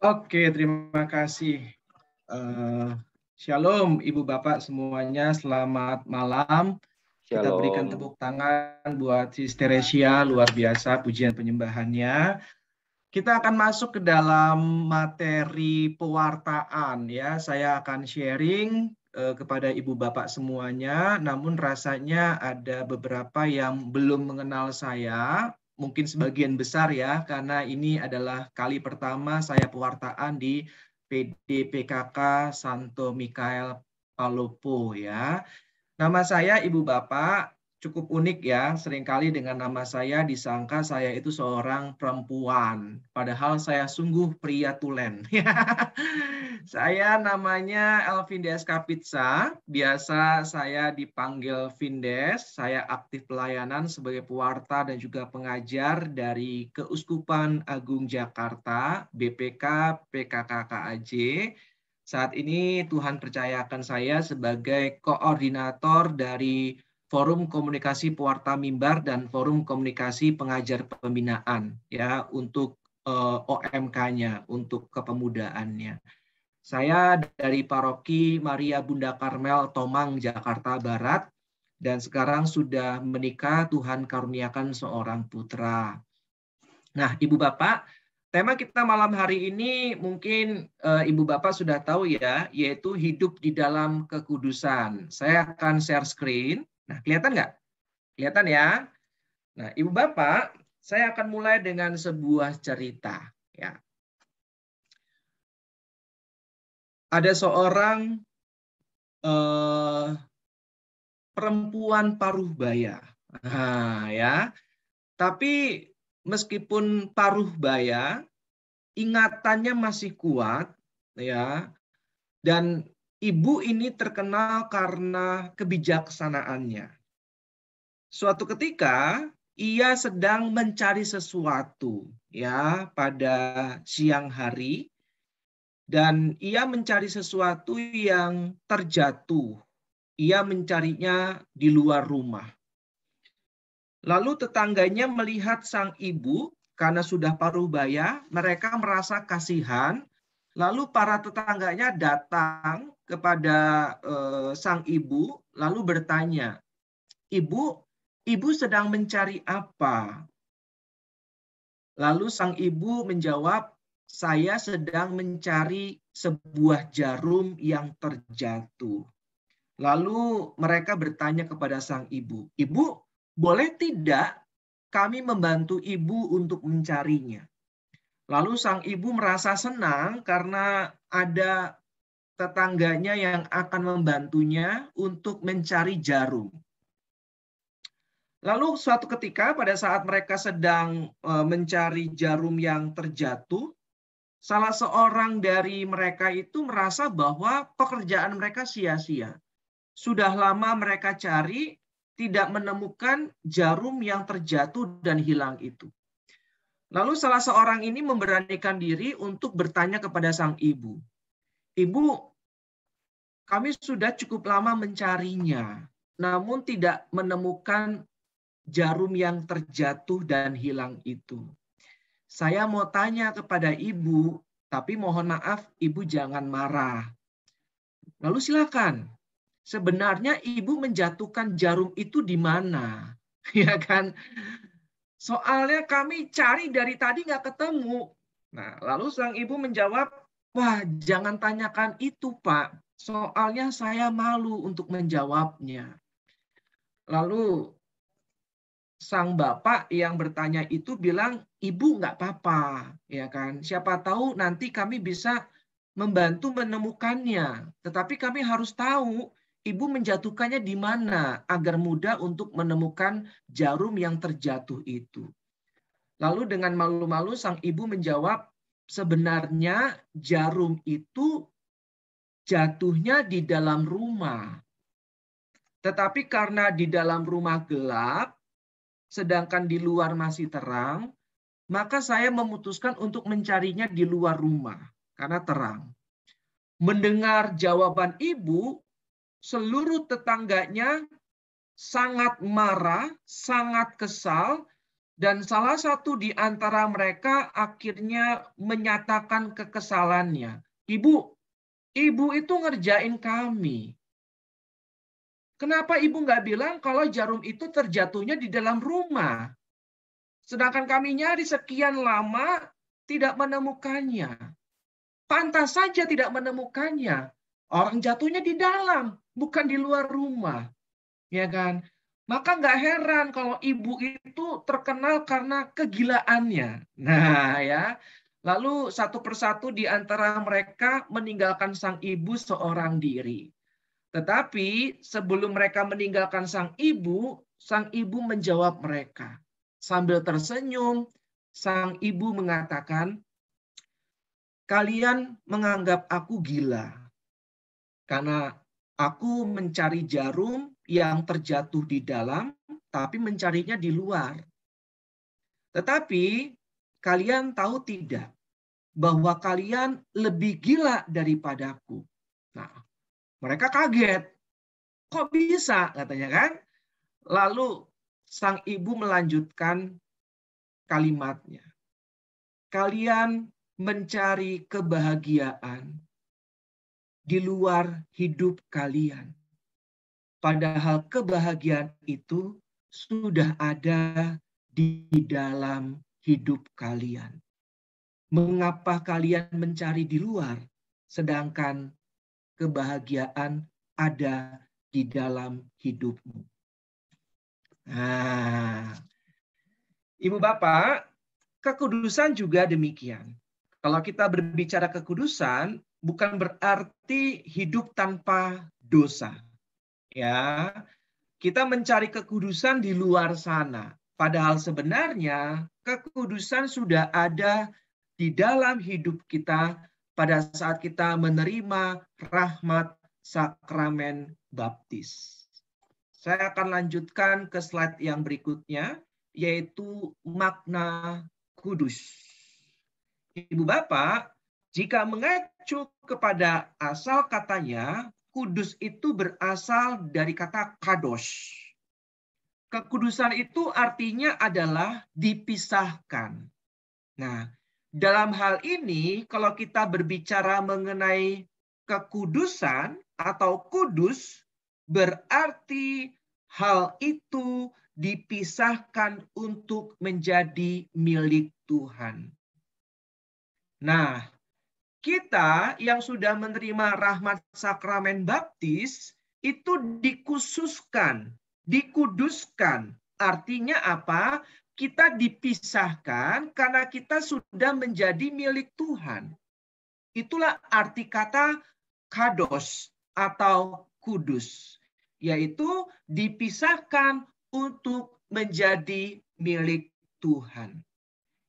Oke, terima kasih. Shalom, Ibu Bapak semuanya. Selamat malam. Kita berikan Shalom. tepuk tangan buat Sister Resia, luar biasa pujian penyembahannya. Kita akan masuk ke dalam materi pewartaan ya. Saya akan sharing kepada Ibu Bapak semuanya, namun rasanya ada beberapa yang belum mengenal saya. Mungkin sebagian besar ya, karena ini adalah kali pertama saya pewartaan di PD PKK Santo Mikael Palopo ya. Nama saya Ibu Bapak cukup unik ya. Seringkali dengan nama saya disangka saya itu seorang perempuan. Padahal saya sungguh pria tulen. Saya namanya Elvindes Kapitsa. Biasa saya dipanggil Vindes. Saya aktif pelayanan sebagai pewarta dan juga pengajar dari Keuskupan Agung Jakarta, BPK PKKKAJ. Saat ini Tuhan percayakan saya sebagai koordinator dari Forum Komunikasi Pewarta Mimbar dan Forum Komunikasi Pengajar Pembinaan ya untuk OMK-nya, untuk kepemudaannya. Saya dari Paroki Maria Bunda Karmel Tomang, Jakarta Barat, dan sekarang sudah menikah, Tuhan karuniakan seorang putra. Nah, Ibu Bapak, tema kita malam hari ini mungkin Ibu Bapak sudah tahu ya, yaitu hidup di dalam kekudusan. Saya akan share screen. Nah, kelihatan nggak? Kelihatan ya? Nah, Ibu Bapak, saya akan mulai dengan sebuah cerita. Ya. Ada seorang perempuan paruh baya. Nah, ya. Tapi meskipun paruh baya, ingatannya masih kuat, ya. Dan ibu ini terkenal karena kebijaksanaannya. Suatu ketika ia sedang mencari sesuatu, ya, pada siang hari, dan ia mencari sesuatu yang terjatuh. Ia mencarinya di luar rumah. Lalu tetangganya melihat sang ibu karena sudah paruh baya, mereka merasa kasihan. Lalu para tetangganya datang kepada sang ibu lalu bertanya, "Ibu sedang mencari apa?" Lalu sang ibu menjawab, "Saya sedang mencari sebuah jarum yang terjatuh." Lalu mereka bertanya kepada sang ibu, "Ibu, boleh tidak kami membantu ibu untuk mencarinya?" Lalu sang ibu merasa senang karena ada tetangganya yang akan membantunya untuk mencari jarum. Lalu suatu ketika pada saat mereka sedang mencari jarum yang terjatuh, salah seorang dari mereka itu merasa bahwa pekerjaan mereka sia-sia. Sudah lama mereka cari, tidak menemukan jarum yang terjatuh dan hilang itu. Lalu salah seorang ini memberanikan diri untuk bertanya kepada sang ibu. "Ibu, kami sudah cukup lama mencarinya, namun tidak menemukan jarum yang terjatuh dan hilang itu. Saya mau tanya kepada ibu, tapi mohon maaf ibu jangan marah." Lalu silakan. Sebenarnya ibu menjatuhkan jarum itu di mana? Ya kan? Soalnya kami cari dari tadi nggak ketemu. Nah, lalu sang ibu menjawab, "Wah, jangan tanyakan itu, Pak. Soalnya saya malu untuk menjawabnya." Lalu sang bapak yang bertanya itu bilang, "Ibu nggak apa-apa, ya kan? Siapa tahu nanti kami bisa membantu menemukannya. Tetapi kami harus tahu ibu menjatuhkannya di mana agar mudah untuk menemukan jarum yang terjatuh itu." Lalu dengan malu-malu sang ibu menjawab, "Sebenarnya jarum itu jatuhnya di dalam rumah. Tetapi karena di dalam rumah gelap, sedangkan di luar masih terang, maka saya memutuskan untuk mencarinya di luar rumah karena terang." Mendengar jawaban ibu, seluruh tetangganya sangat marah, sangat kesal, Dan salah satu di antara mereka akhirnya menyatakan kekesalannya. Ibu, ibu itu ngerjain kami. Kenapa ibu nggak bilang kalau jarum itu terjatuhnya di dalam rumah? Sedangkan kami nyari sekian lama tidak menemukannya. Pantas saja tidak menemukannya. Orang jatuhnya di dalam, bukan di luar rumah. Ya kan? Maka nggak heran kalau ibu itu terkenal karena kegilaannya. Nah ya, lalu satu persatu di antara mereka meninggalkan sang ibu seorang diri. Tetapi sebelum mereka meninggalkan sang ibu menjawab mereka. Sambil tersenyum, sang ibu mengatakan, kalian menganggap aku gila karena aku mencari jarum yang terjatuh di dalam, tapi mencarinya di luar. Tetapi kalian tahu tidak bahwa kalian lebih gila daripadaku. Nah, mereka kaget. Kok bisa? Katanya kan. Lalu sang ibu melanjutkan kalimatnya. Kalian mencari kebahagiaan di luar hidup kalian. Padahal kebahagiaan itu sudah ada di dalam hidup kalian. Mengapa kalian mencari di luar, sedangkan kebahagiaan ada di dalam hidupmu? Nah, Ibu Bapak, kekudusan juga demikian. Kalau kita berbicara kekudusan, bukan berarti hidup tanpa dosa. Ya, kita mencari kekudusan di luar sana. Padahal sebenarnya kekudusan sudah ada di dalam hidup kita pada saat kita menerima rahmat sakramen baptis. Saya akan lanjutkan ke slide yang berikutnya, yaitu makna kudus. Ibu Bapak, jika mengacu kepada asal katanya, kudus itu berasal dari kata kadosh. Kekudusan itu artinya adalah dipisahkan. Nah, dalam hal ini, kalau kita berbicara mengenai kekudusan atau kudus, berarti hal itu dipisahkan untuk menjadi milik Tuhan. Nah, kita yang sudah menerima rahmat sakramen baptis itu dikhususkan, dikuduskan. Artinya apa? Kita dipisahkan karena kita sudah menjadi milik Tuhan. Itulah arti kata kados atau kudus, yaitu dipisahkan untuk menjadi milik Tuhan.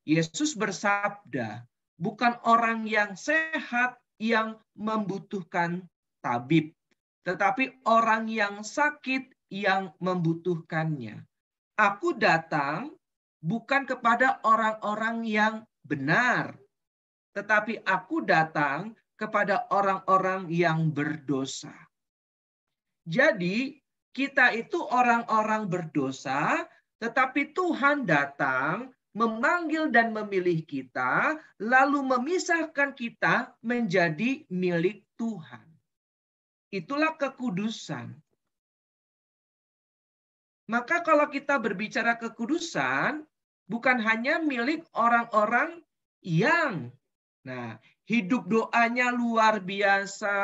Yesus bersabda, bukan orang yang sehat yang membutuhkan tabib, tetapi orang yang sakit yang membutuhkannya. Aku datang bukan kepada orang-orang yang benar, tetapi aku datang kepada orang-orang yang berdosa. Jadi, kita itu orang-orang berdosa, tetapi Tuhan datang memanggil dan memilih kita, lalu memisahkan kita menjadi milik Tuhan. Itulah kekudusan. Maka kalau kita berbicara kekudusan, bukan hanya milik orang-orang yang, hidup doanya luar biasa,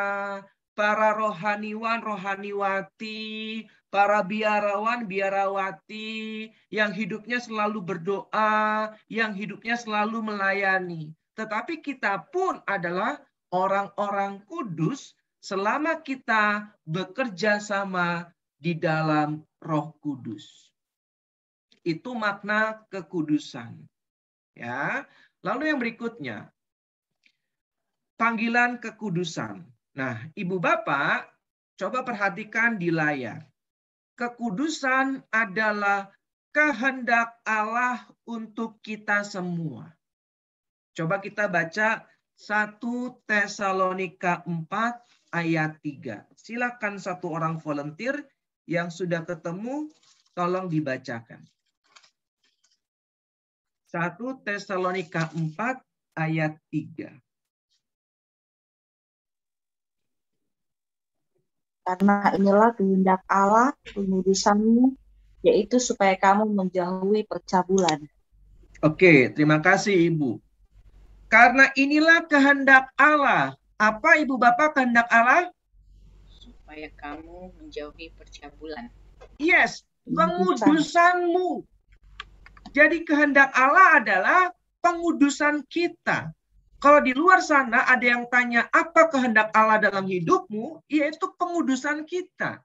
para rohaniwan, rohaniwati, para biarawan, biarawati, yang hidupnya selalu berdoa, yang hidupnya selalu melayani. Tetapi kita pun adalah orang-orang kudus selama kita bekerja sama di dalam Roh Kudus. Itu makna kekudusan. Ya. Lalu yang berikutnya, panggilan kekudusan. Nah, Ibu Bapak, coba perhatikan di layar. Kekudusan adalah kehendak Allah untuk kita semua. Coba kita baca 1 Tesalonika 4 ayat 3. Silakan satu orang volunteer yang sudah ketemu, tolong dibacakan. 1 Tesalonika 4 ayat 3. Karena inilah kehendak Allah, pengudusanmu, yaitu supaya kamu menjauhi percabulan. Oke, terima kasih Ibu. Karena inilah kehendak Allah. Apa Ibu Bapak kehendak Allah? Supaya kamu menjauhi percabulan. Yes, pengudusanmu. Jadi kehendak Allah adalah pengudusan kita. Kalau di luar sana ada yang tanya apa kehendak Allah dalam hidupmu, yaitu pengudusan kita.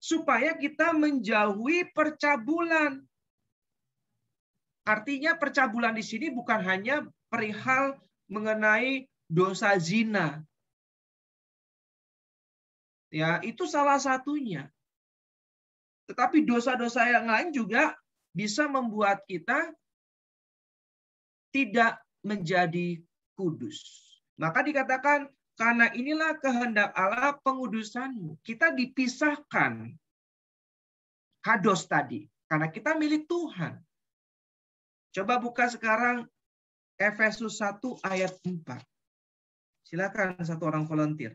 Supaya kita menjauhi percabulan. Artinya percabulan di sini bukan hanya perihal mengenai dosa zina. Ya, itu salah satunya. Tetapi dosa-dosa yang lain juga bisa membuat kita tidak menjadi kudus. Maka dikatakan, karena inilah kehendak Allah pengudusanmu. Kita dipisahkan. Kados tadi. Karena kita milik Tuhan. Coba buka sekarang Efesus 1 ayat 4. Silakan satu orang volunteer.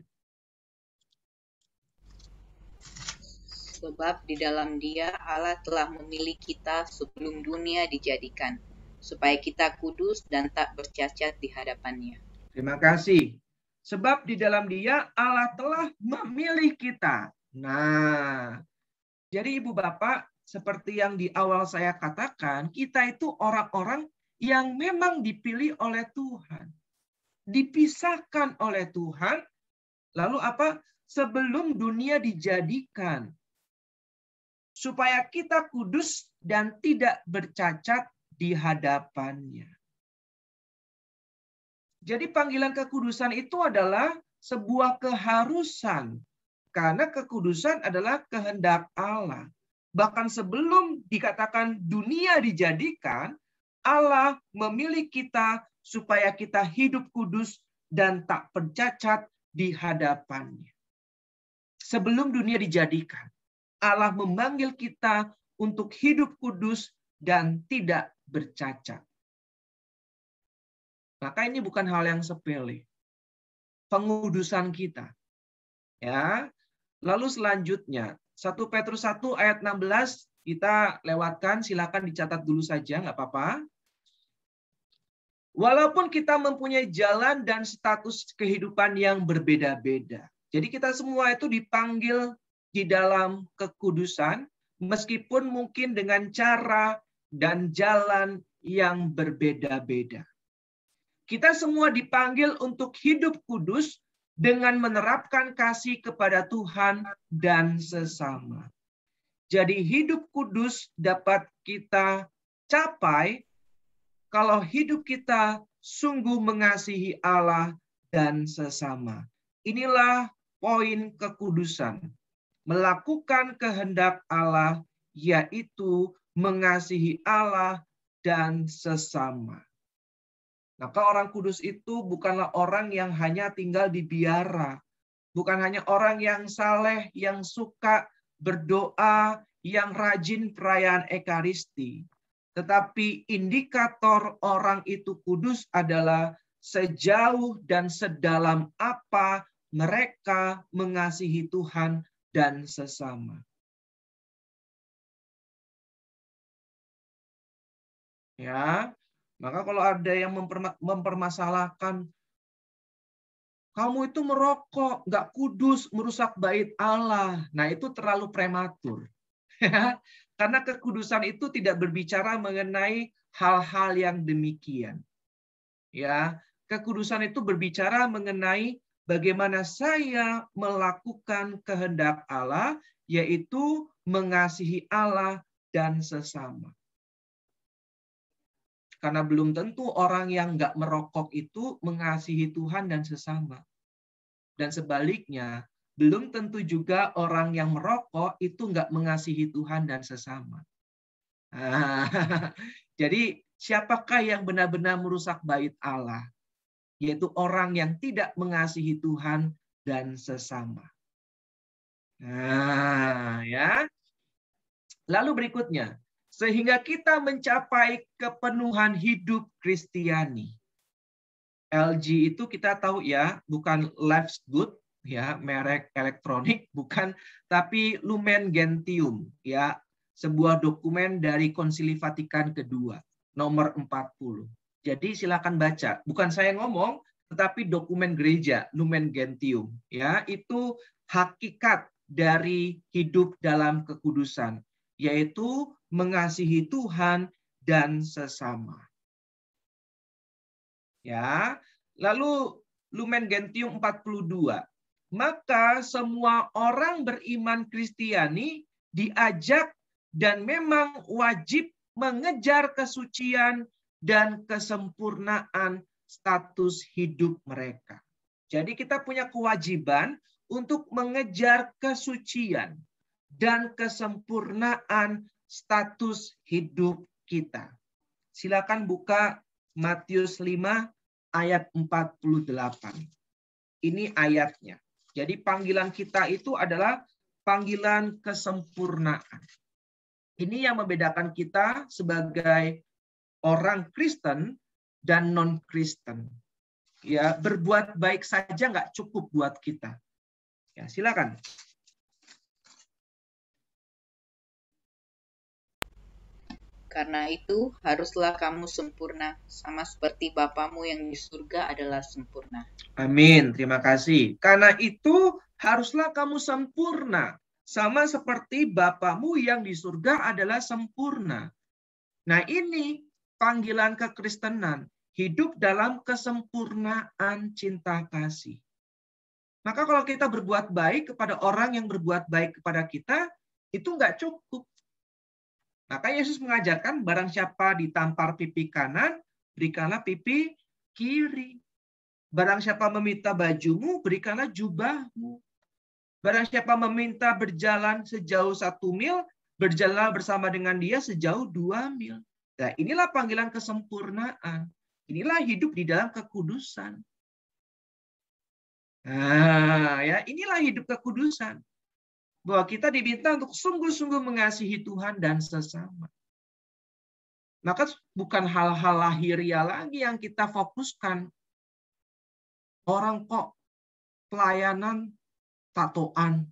Sebab di dalam Dia Allah telah memilih kita sebelum dunia dijadikan, supaya kita kudus dan tak bercacat di hadapan-Nya. Terima kasih. Sebab di dalam Dia Allah telah memilih kita. Nah, jadi Ibu Bapak, seperti yang di awal saya katakan, kita itu orang-orang yang memang dipilih oleh Tuhan. Dipisahkan oleh Tuhan. Lalu apa? Sebelum dunia dijadikan. Supaya kita kudus dan tidak bercacat di hadapan-Nya. Jadi panggilan kekudusan itu adalah sebuah keharusan. Karena kekudusan adalah kehendak Allah. Bahkan sebelum dikatakan dunia dijadikan, Allah memilih kita supaya kita hidup kudus dan tak bercacat di hadapan-Nya. Sebelum dunia dijadikan, Allah memanggil kita untuk hidup kudus dan tidak bercacat. Maka ini bukan hal yang sepele. Pengudusan kita. Ya. Lalu selanjutnya, 1 Petrus 1 ayat 16 kita lewatkan, silakan dicatat dulu saja, nggak apa-apa. Walaupun kita mempunyai jalan dan status kehidupan yang berbeda-beda. Jadi kita semua itu dipanggil di dalam kekudusan, meskipun mungkin dengan cara dan jalan yang berbeda-beda. Kita semua dipanggil untuk hidup kudus dengan menerapkan kasih kepada Tuhan dan sesama. Jadi hidup kudus dapat kita capai kalau hidup kita sungguh mengasihi Allah dan sesama. Inilah poin kekudusan. Melakukan kehendak Allah, yaitu mengasihi Allah dan sesama. Maka orang kudus itu bukanlah orang yang hanya tinggal di biara. Bukan hanya orang yang saleh, yang suka berdoa, yang rajin perayaan Ekaristi. Tetapi indikator orang itu kudus adalah sejauh dan sedalam apa mereka mengasihi Tuhan dan sesama. Ya, maka kalau ada yang mempermasalahkan, kamu itu merokok, nggak kudus, merusak bait Allah. Nah, itu terlalu prematur. Karena kekudusan itu tidak berbicara mengenai hal-hal yang demikian. Ya, kekudusan itu berbicara mengenai bagaimana saya melakukan kehendak Allah, yaitu mengasihi Allah dan sesama. Karena belum tentu orang yang nggak merokok itu mengasihi Tuhan dan sesama. Dan sebaliknya, belum tentu juga orang yang merokok itu nggak mengasihi Tuhan dan sesama. Jadi siapakah yang benar-benar merusak bait Allah? Yaitu orang yang tidak mengasihi Tuhan dan sesama. Nah, ya. Lalu berikutnya, sehingga kita mencapai kepenuhan hidup Kristiani. LG itu kita tahu ya, bukan Life's Good ya, merek elektronik bukan, tapi Lumen Gentium ya, sebuah dokumen dari Konsili Vatikan kedua nomor 40. Jadi silakan baca, bukan saya ngomong, tetapi dokumen gereja Lumen Gentium ya, itu hakikat dari hidup dalam kekudusan, yaitu mengasihi Tuhan dan sesama. Ya, lalu Lumen Gentium 42. Maka semua orang beriman Kristiani diajak dan memang wajib mengejar kesucian dan kesempurnaan status hidup mereka. Jadi kita punya kewajiban untuk mengejar kesucian dan kesempurnaan status hidup kita. Silakan buka Matius 5 ayat 48. Ini ayatnya. Jadi panggilan kita itu adalah panggilan kesempurnaan. Ini yang membedakan kita sebagai orang Kristen dan non-Kristen. Ya, berbuat baik saja nggak cukup buat kita. Ya, silakan. Karena itu, haruslah kamu sempurna, sama seperti Bapamu yang di surga adalah sempurna. Amin, terima kasih. Karena itu, haruslah kamu sempurna, sama seperti Bapamu yang di surga adalah sempurna. Nah, ini panggilan kekristenan, hidup dalam kesempurnaan cinta kasih. Maka kalau kita berbuat baik kepada orang yang berbuat baik kepada kita, itu nggak cukup. Maka Yesus mengajarkan barang siapa ditampar pipi kanan, berikanlah pipi kiri. Barang siapa meminta bajumu, berikanlah jubahmu. Barang siapa meminta berjalan sejauh 1 mil, berjalan bersama dengan dia sejauh 2 mil. Nah, inilah panggilan kesempurnaan. Inilah hidup di dalam kekudusan. Nah, ya, inilah hidup kekudusan. Bahwa kita diminta untuk sungguh-sungguh mengasihi Tuhan dan sesama. Maka bukan hal-hal lahiriah lagi yang kita fokuskan. Orang kok pelayanan tatoan.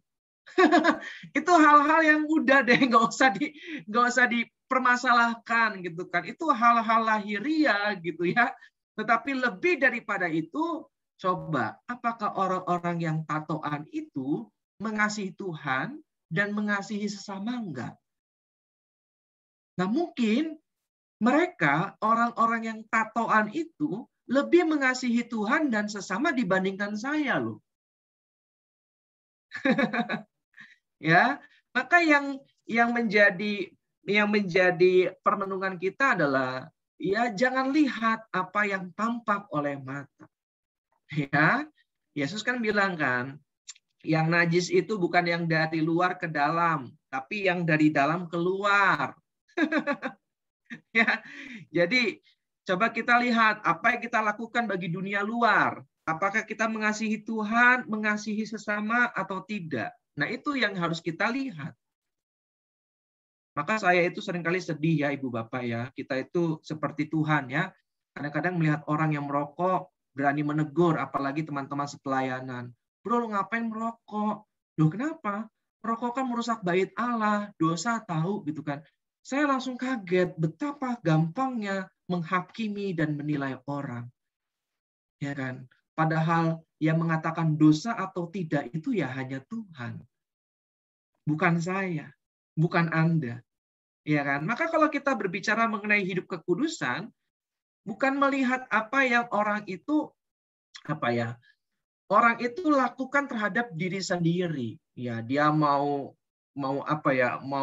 Itu hal-hal yang udah deh, nggak usah dipermasalahkan gitu kan. Itu hal-hal lahiriah gitu ya. Tetapi lebih daripada itu, coba apakah orang-orang yang tatoan itu mengasihi Tuhan dan mengasihi sesama enggak? Nah, mungkin mereka, orang-orang yang tatoan itu, lebih mengasihi Tuhan dan sesama dibandingkan saya loh. Ya, maka yang menjadi permenungan kita adalah ya jangan lihat apa yang tampak oleh mata. Ya, Yesus kan bilang kan, yang najis itu bukan yang dari luar ke dalam, tapi yang dari dalam keluar. Ya, jadi coba kita lihat apa yang kita lakukan bagi dunia luar. Apakah kita mengasihi Tuhan, mengasihi sesama atau tidak? Nah, itu yang harus kita lihat. Maka saya itu seringkali sedih ya Ibu Bapak ya. Kita itu seperti Tuhan ya. Kadang-kadang melihat orang yang merokok, berani menegur, apalagi teman-teman sepelayanan. Bro, lu ngapain merokok? Loh, kenapa? Merokok kan merusak bait Allah, dosa tahu gitu kan. Saya langsung kaget betapa gampangnya menghakimi dan menilai orang. Ya kan? Padahal yang mengatakan dosa atau tidak itu ya hanya Tuhan. Bukan saya, bukan Anda. Ya kan? Maka kalau kita berbicara mengenai hidup kekudusan, bukan melihat apa yang orang itu orang itu lakukan terhadap diri sendiri. Ya, dia mau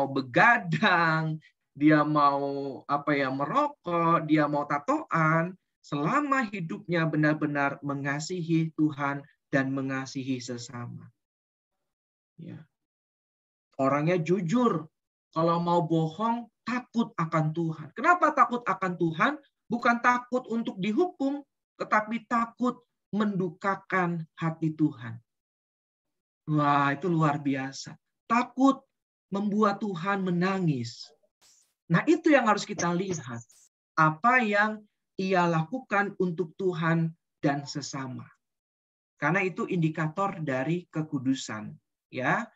begadang, dia mau merokok, dia mau tatoan, selama hidupnya benar-benar mengasihi Tuhan dan mengasihi sesama. Ya. Orangnya jujur, kalau mau bohong takut akan Tuhan. Kenapa takut akan Tuhan? Bukan takut untuk dihukum, tetapi takut mendukakan hati Tuhan. Wah, itu luar biasa. Takut membuat Tuhan menangis. Nah, itu yang harus kita lihat. Apa yang ia lakukan untuk Tuhan dan sesama. Karena itu indikator dari kekudusan. Ya,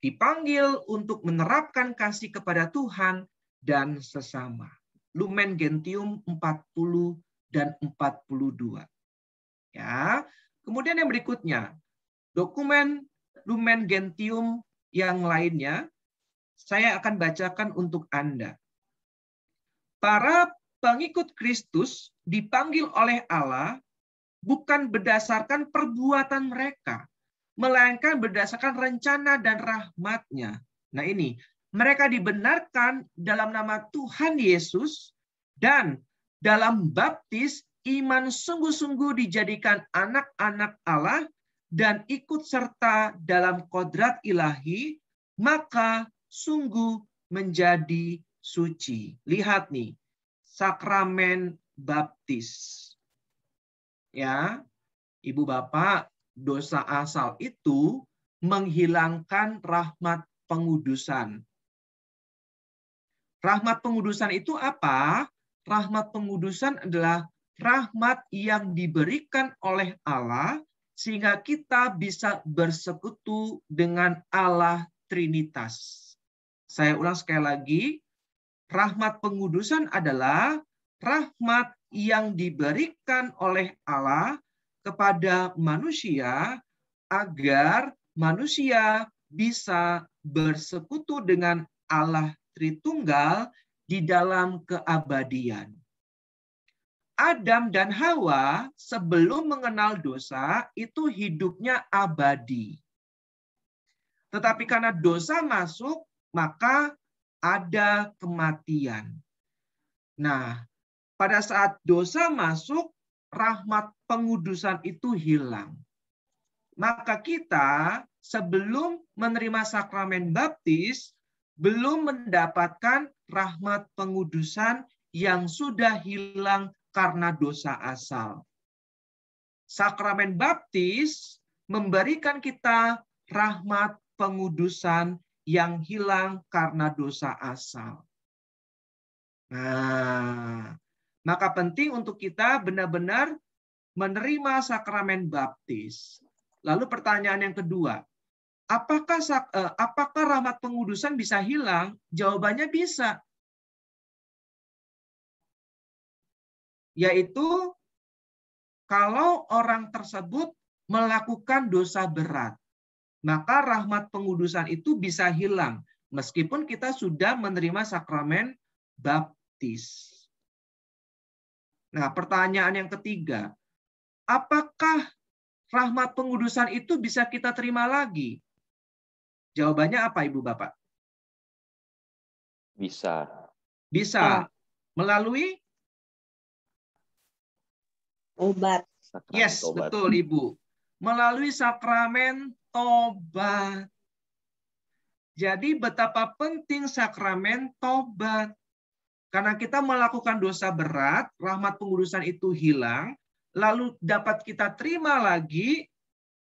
dipanggil untuk menerapkan kasih kepada Tuhan dan sesama. Lumen Gentium 40 dan 42. Ya. Kemudian yang berikutnya, dokumen Lumen Gentium yang lainnya saya akan bacakan untuk Anda. Para pengikut Kristus dipanggil oleh Allah bukan berdasarkan perbuatan mereka, melainkan berdasarkan rencana dan rahmat-Nya. Nah ini, mereka dibenarkan dalam nama Tuhan Yesus dan dalam baptis iman sungguh-sungguh dijadikan anak-anak Allah dan ikut serta dalam kodrat ilahi, maka sungguh menjadi suci. Lihat nih, sakramen baptis. Ya, Ibu Bapak, dosa asal itu menghilangkan rahmat pengudusan. Rahmat pengudusan itu apa? Rahmat pengudusan adalah rahmat yang diberikan oleh Allah sehingga kita bisa bersekutu dengan Allah Trinitas. Saya ulang sekali lagi, rahmat pengudusan adalah rahmat yang diberikan oleh Allah kepada manusia agar manusia bisa bersekutu dengan Allah Tritunggal di dalam keabadian. Adam dan Hawa sebelum mengenal dosa itu hidupnya abadi. Tetapi karena dosa masuk, maka ada kematian. Nah, pada saat dosa masuk, rahmat pengudusan itu hilang. Maka kita sebelum menerima sakramen baptis, belum mendapatkan rahmat pengudusan yang sudah hilang karena dosa asal. Sakramen baptis memberikan kita rahmat pengudusan yang hilang karena dosa asal. Nah, maka penting untuk kita benar-benar menerima sakramen baptis. Lalu pertanyaan yang kedua, apakah rahmat pengudusan bisa hilang? Jawabannya bisa. Yaitu kalau orang tersebut melakukan dosa berat, maka rahmat pengudusan itu bisa hilang meskipun kita sudah menerima sakramen baptis. Nah, pertanyaan yang ketiga, apakah rahmat pengudusan itu bisa kita terima lagi? Jawabannya apa, Ibu Bapak? Bisa. Bisa. Melalui? Obat. Yes, betul Ibu. Melalui sakramen tobat. Jadi betapa penting sakramen tobat. Karena kita melakukan dosa berat, rahmat pengudusan itu hilang, lalu dapat kita terima lagi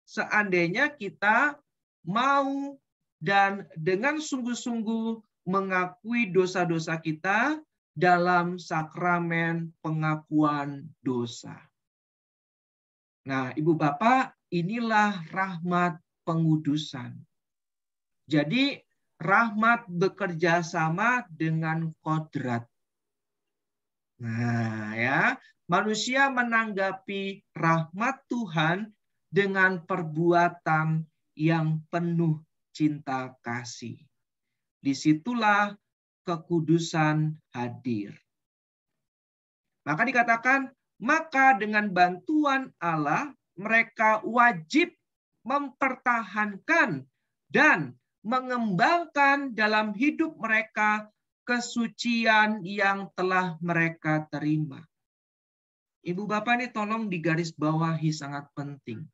seandainya kita mau dan dengan sungguh-sungguh mengakui dosa-dosa kita dalam sakramen pengakuan dosa. Nah, Ibu Bapak, inilah rahmat pengudusan. Jadi, rahmat bekerja sama dengan kodrat. Nah, ya, manusia menanggapi rahmat Tuhan dengan perbuatan yang penuh cinta kasih. Disitulah kekudusan hadir. Maka dikatakan, maka dengan bantuan Allah, mereka wajib mempertahankan dan mengembangkan dalam hidup mereka kesucian yang telah mereka terima. Ibu Bapak ini tolong digarisbawahi, sangat penting.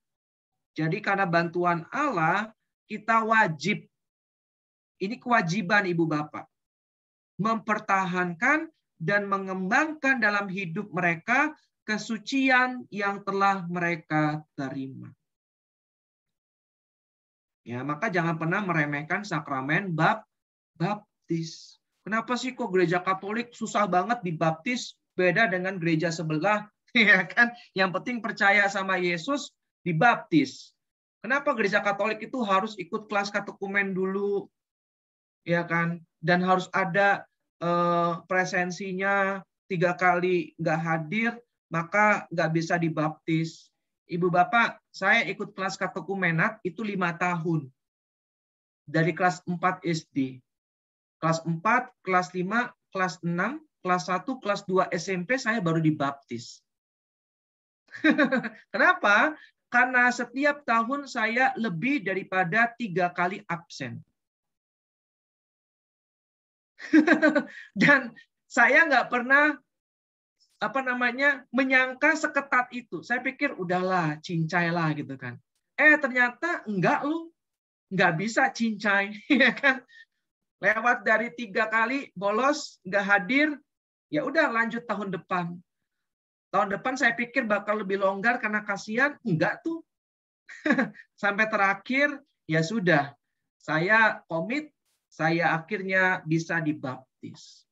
Jadi karena bantuan Allah, kita wajib, ini kewajiban Ibu Bapak, mempertahankan dan mengembangkan dalam hidup mereka kesucian yang telah mereka terima. Ya, maka jangan pernah meremehkan sakramen baptis. Kenapa sih kok gereja Katolik susah banget dibaptis, beda dengan gereja sebelah, ya kan? Yang penting percaya sama Yesus, dibaptis. Kenapa gereja Katolik itu harus ikut kelas katekumen dulu, ya kan? Dan harus ada presensinya 3 kali nggak hadir, maka nggak bisa dibaptis. Ibu Bapak, saya ikut kelas katekumenat itu 5 tahun. Dari kelas 4 SD. Kelas 4, kelas 5, kelas 6, kelas 1, kelas 2 SMP saya baru dibaptis. Kenapa? Karena setiap tahun saya lebih daripada 3 kali absen. Dan saya nggak pernah menyangka seketat itu. Saya pikir udahlah, cincai lah gitu kan. Ternyata enggak loh, nggak bisa cincai, ya kan? Lewat dari 3 kali bolos, nggak hadir, ya udah lanjut tahun depan. Tahun depan saya pikir bakal lebih longgar karena kasihan, enggak tuh. Sampai terakhir, ya sudah, saya komit, saya akhirnya bisa dibaptis.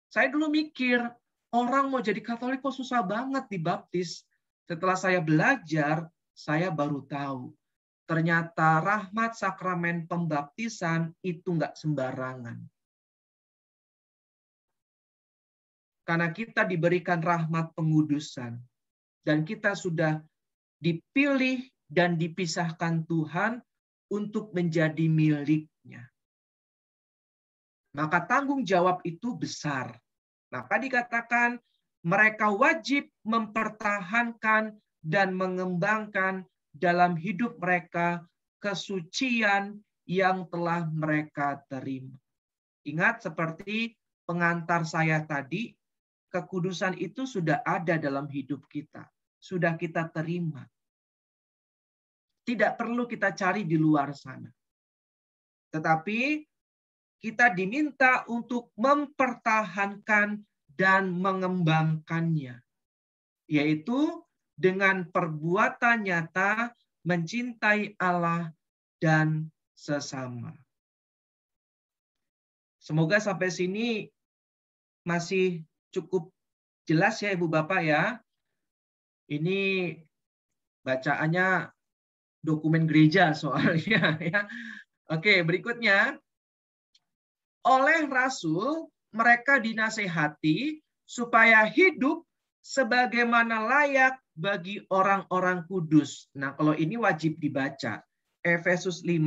Saya dulu mikir, orang mau jadi Katolik kok susah banget dibaptis. Setelah saya belajar, saya baru tahu. Ternyata rahmat sakramen pembaptisan itu nggak sembarangan. Karena kita diberikan rahmat pengudusan. Dan kita sudah dipilih dan dipisahkan Tuhan untuk menjadi miliknya. Maka tanggung jawab itu besar. Maka dikatakan mereka wajib mempertahankan dan mengembangkan dalam hidup mereka kesucian yang telah mereka terima. Ingat seperti pengantar saya tadi, kekudusan itu sudah ada dalam hidup kita. Sudah kita terima. Tidak perlu kita cari di luar sana. Tetapi kita diminta untuk mempertahankan dan mengembangkannya. Yaitu dengan perbuatan nyata mencintai Allah dan sesama. Semoga sampai sini masih cukup jelas ya Ibu Bapak ya. Ini bacaannya dokumen gereja soalnya ya. Oke, berikutnya. Oleh Rasul, mereka dinasehati supaya hidup sebagaimana layak bagi orang-orang kudus. Nah, kalau ini wajib dibaca. Efesus 5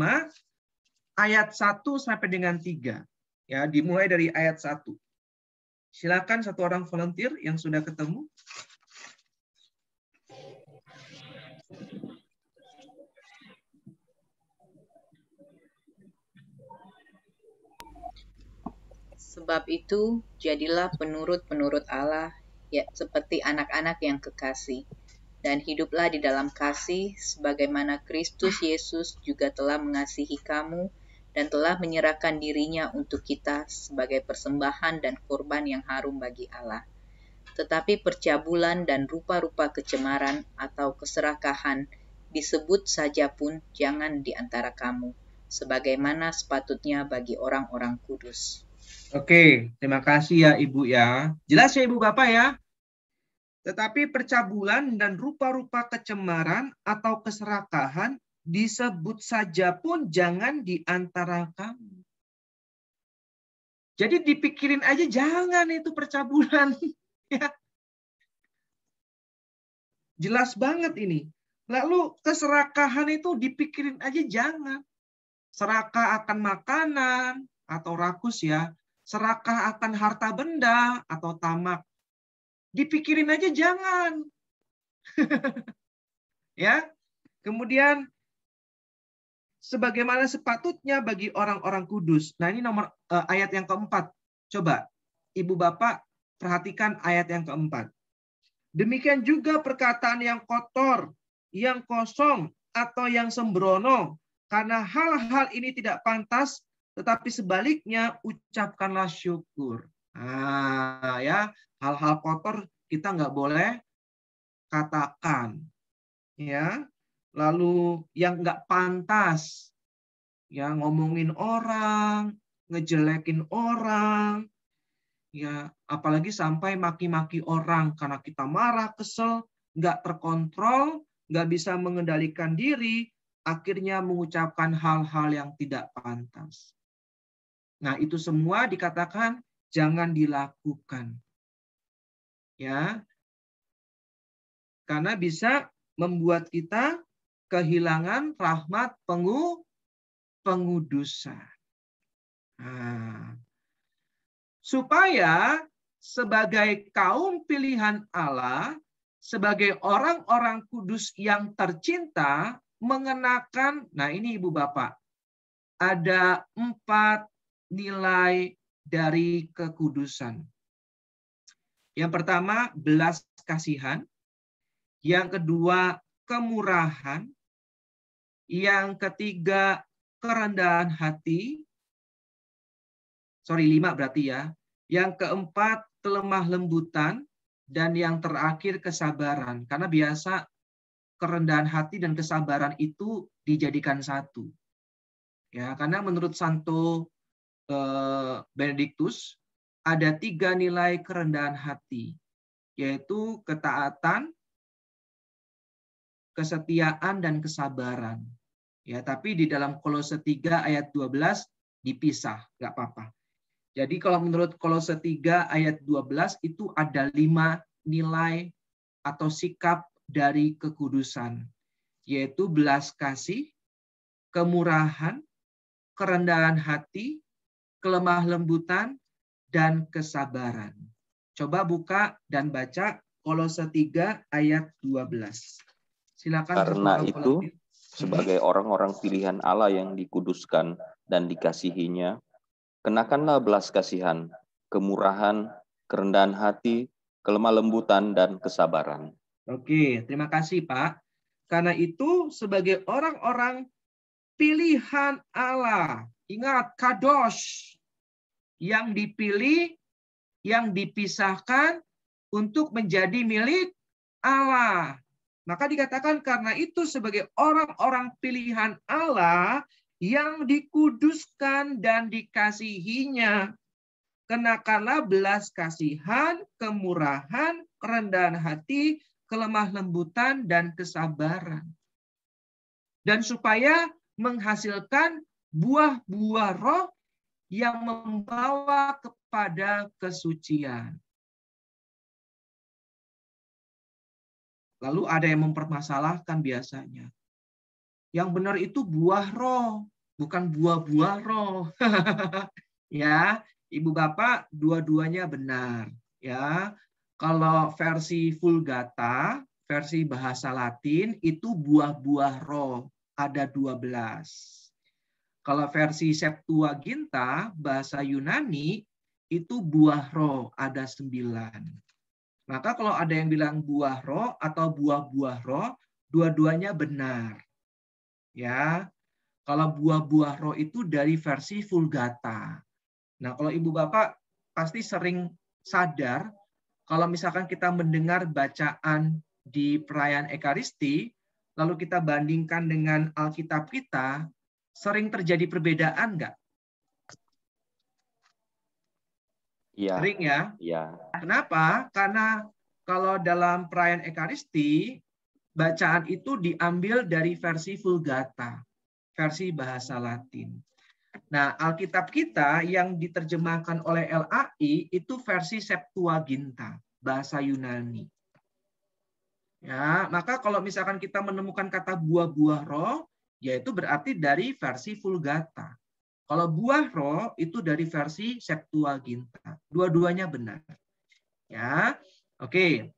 ayat 1 sampai dengan 3. Ya, dimulai dari ayat 1. Silakan satu orang volunteer yang sudah ketemu. Sebab itu, jadilah penurut-penurut Allah, ya seperti anak-anak yang kekasih, dan hiduplah di dalam kasih, sebagaimana Kristus Yesus juga telah mengasihi kamu, dan telah menyerahkan dirinya untuk kita sebagai persembahan dan korban yang harum bagi Allah. Tetapi percabulan dan rupa-rupa kecemaran atau keserakahan disebut saja pun jangan di antara kamu, sebagaimana sepatutnya bagi orang-orang kudus. Oke, terima kasih ya Ibu ya. Jelas ya Ibu Bapak ya? Tetapi percabulan dan rupa-rupa kecemaran atau keserakahan disebut saja pun jangan di antara kamu. Jadi dipikirin aja jangan itu percabulan. Ya. Jelas banget ini. Lalu keserakahan itu dipikirin aja jangan. Serakah akan makanan atau rakus ya. Serakah akan harta benda atau tamak. Dipikirin aja jangan. Ya. Kemudian sebagaimana sepatutnya bagi orang-orang kudus. Nah, ini nomor ayat yang keempat. Coba Ibu Bapak perhatikan ayat yang keempat. Demikian juga perkataan yang kotor, yang kosong atau yang sembrono, karena hal-hal ini tidak pantas, tetapi sebaliknya ucapkanlah syukur. Nah, ya, hal-hal kotor kita nggak boleh katakan, ya. Lalu yang nggak pantas, ya ngomongin orang, ngejelekin orang, ya apalagi sampai maki-maki orang karena kita marah, kesel, nggak terkontrol, nggak bisa mengendalikan diri, akhirnya mengucapkan hal-hal yang tidak pantas. Nah, itu semua dikatakan jangan dilakukan. Ya. Karena bisa membuat kita kehilangan rahmat pengudusan. Nah, supaya sebagai kaum pilihan Allah, sebagai orang-orang kudus yang tercinta, mengenakan, nah ini Ibu Bapak, ada 4 nilai dari kekudusan. Yang pertama, belas kasihan. Yang kedua, kemurahan. Yang ketiga, kerendahan hati. 5 berarti ya. Yang keempat, kelemah lembutan. Dan yang terakhir, kesabaran. Karena biasa kerendahan hati dan kesabaran itu dijadikan satu. Ya, karena menurut Santo Benediktus, ada 3 nilai kerendahan hati, yaitu ketaatan, kesetiaan, dan kesabaran. Ya, tapi di dalam Kolose 3 ayat 12 dipisah, nggak apa-apa. Jadi kalau menurut Kolose 3 ayat 12 itu ada 5 nilai atau sikap dari kekudusan, yaitu belas kasih, kemurahan, kerendahan hati, kelemah lembutan, dan kesabaran. Coba buka dan baca Kolose 3 ayat 12. Silakan. Karena itu, sebagai orang-orang pilihan Allah yang dikuduskan dan dikasihinya, kenakanlah belas kasihan, kemurahan, kerendahan hati, kelemah lembutan, dan kesabaran. Oke, terima kasih Pak. Karena itu, sebagai orang-orang pilihan Allah, ingat, kadosh, yang dipilih, yang dipisahkan untuk menjadi milik Allah. Maka dikatakan karena itu sebagai orang-orang pilihan Allah yang dikuduskan dan dikasihinya, kenakanlah belas kasihan, kemurahan, kerendahan hati, kelemah lembutan, dan kesabaran. Dan supaya menghasilkan buah-buah roh yang membawa kepada kesucian. Lalu ada yang mempermasalahkan biasanya. Yang benar itu buah roh, bukan buah-buah roh. Ya, Ibu Bapak, dua-duanya benar. Ya, kalau versi Vulgata, versi bahasa Latin itu buah-buah roh, ada 12. Kalau versi Septuaginta, bahasa Yunani, itu buah roh, ada 9. Maka kalau ada yang bilang buah roh atau buah-buah roh, dua-duanya benar. Ya, kalau buah-buah roh itu dari versi Vulgata. Nah, kalau Ibu Bapak pasti sering sadar, kalau misalkan kita mendengar bacaan di perayaan Ekaristi, lalu kita bandingkan dengan Alkitab kita, sering terjadi perbedaan nggak? Iya. Sering ya? Iya. Kenapa? Karena kalau dalam perayaan Ekaristi, bacaan itu diambil dari versi Vulgata, versi bahasa Latin. Nah, Alkitab kita yang diterjemahkan oleh LAI itu versi Septuaginta, bahasa Yunani. Ya, maka kalau misalkan kita menemukan kata buah-buah roh, yaitu berarti dari versi Vulgata. Kalau buah roh itu dari versi Septuaginta. Dua-duanya benar. Ya, oke.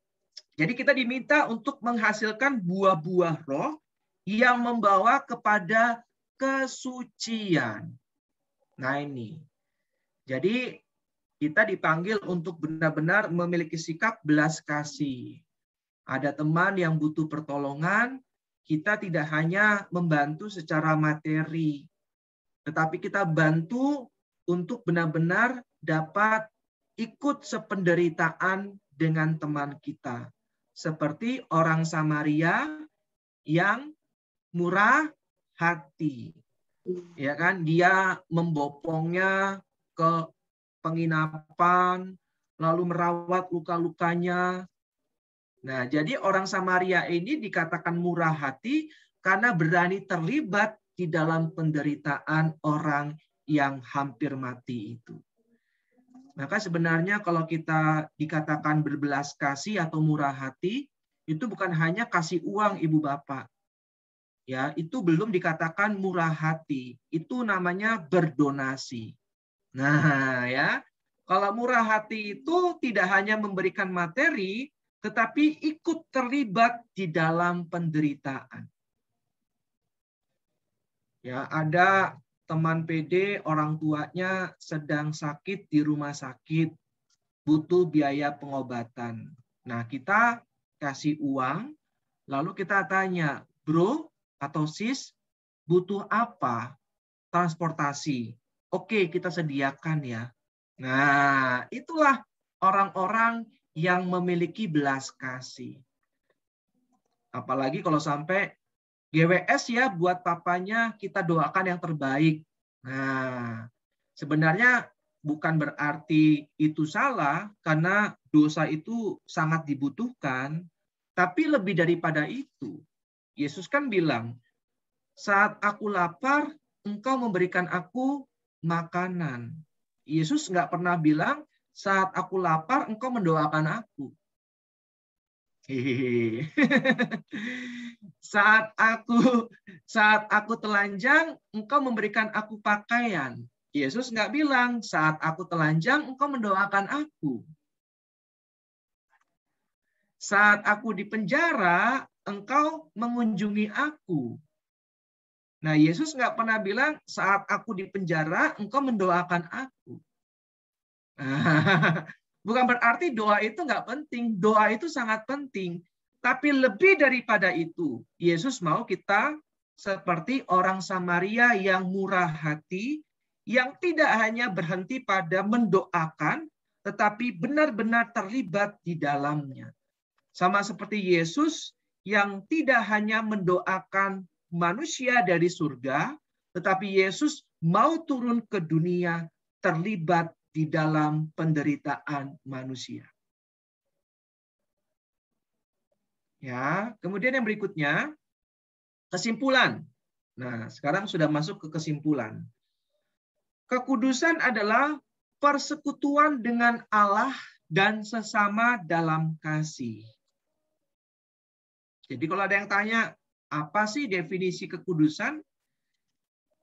Jadi kita diminta untuk menghasilkan buah-buah roh yang membawa kepada kesucian. Nah ini. Jadi kita dipanggil untuk benar-benar memiliki sikap belas kasih. Ada teman yang butuh pertolongan, kita tidak hanya membantu secara materi, tetapi kita bantu untuk benar-benar dapat ikut sependeritaan dengan teman kita. Seperti orang Samaria yang murah hati. Ya kan, dia membopongnya ke penginapan, lalu merawat luka-lukanya. Nah, jadi orang Samaria ini dikatakan murah hati karena berani terlibat di dalam penderitaan orang yang hampir mati itu. Maka sebenarnya kalau kita dikatakan berbelas kasih atau murah hati, itu bukan hanya kasih uang ibu bapak. Ya, itu belum dikatakan murah hati. Itu namanya berdonasi. Nah, ya. Kalau murah hati itu tidak hanya memberikan materi, tetapi ikut terlibat di dalam penderitaan. Ya, ada teman PD, orang tuanya sedang sakit di rumah sakit, butuh biaya pengobatan. Nah, kita kasih uang, lalu kita tanya, bro atau sis, butuh apa? Transportasi. Oke, kita sediakan ya. Nah, itulah orang-orang yang memiliki belas kasih. Apalagi kalau sampai GWS ya, buat papanya kita doakan yang terbaik. Nah, sebenarnya bukan berarti itu salah, karena dosa itu sangat dibutuhkan. Tapi lebih daripada itu, Yesus kan bilang, saat aku lapar, engkau memberikan aku makanan. Yesus nggak pernah bilang, saat aku lapar, engkau mendoakan aku. Hehehe. Saat aku telanjang, engkau memberikan aku pakaian. Yesus nggak bilang, saat aku telanjang, engkau mendoakan aku. Saat aku di penjara, engkau mengunjungi aku. Nah, Yesus nggak pernah bilang, saat aku di penjara, engkau mendoakan aku. Bukan berarti doa itu nggak penting. Doa itu sangat penting. Tapi lebih daripada itu, Yesus mau kita seperti orang Samaria yang murah hati, yang tidak hanya berhenti pada mendoakan, tetapi benar-benar terlibat di dalamnya. Sama seperti Yesus yang tidak hanya mendoakan manusia dari surga, tetapi Yesus mau turun ke dunia terlibat di dalam penderitaan manusia. Ya, kemudian yang berikutnya, kesimpulan. Nah, sekarang sudah masuk ke kesimpulan. Kekudusan adalah persekutuan dengan Allah dan sesama dalam kasih. Jadi kalau ada yang tanya, apa sih definisi kekudusan?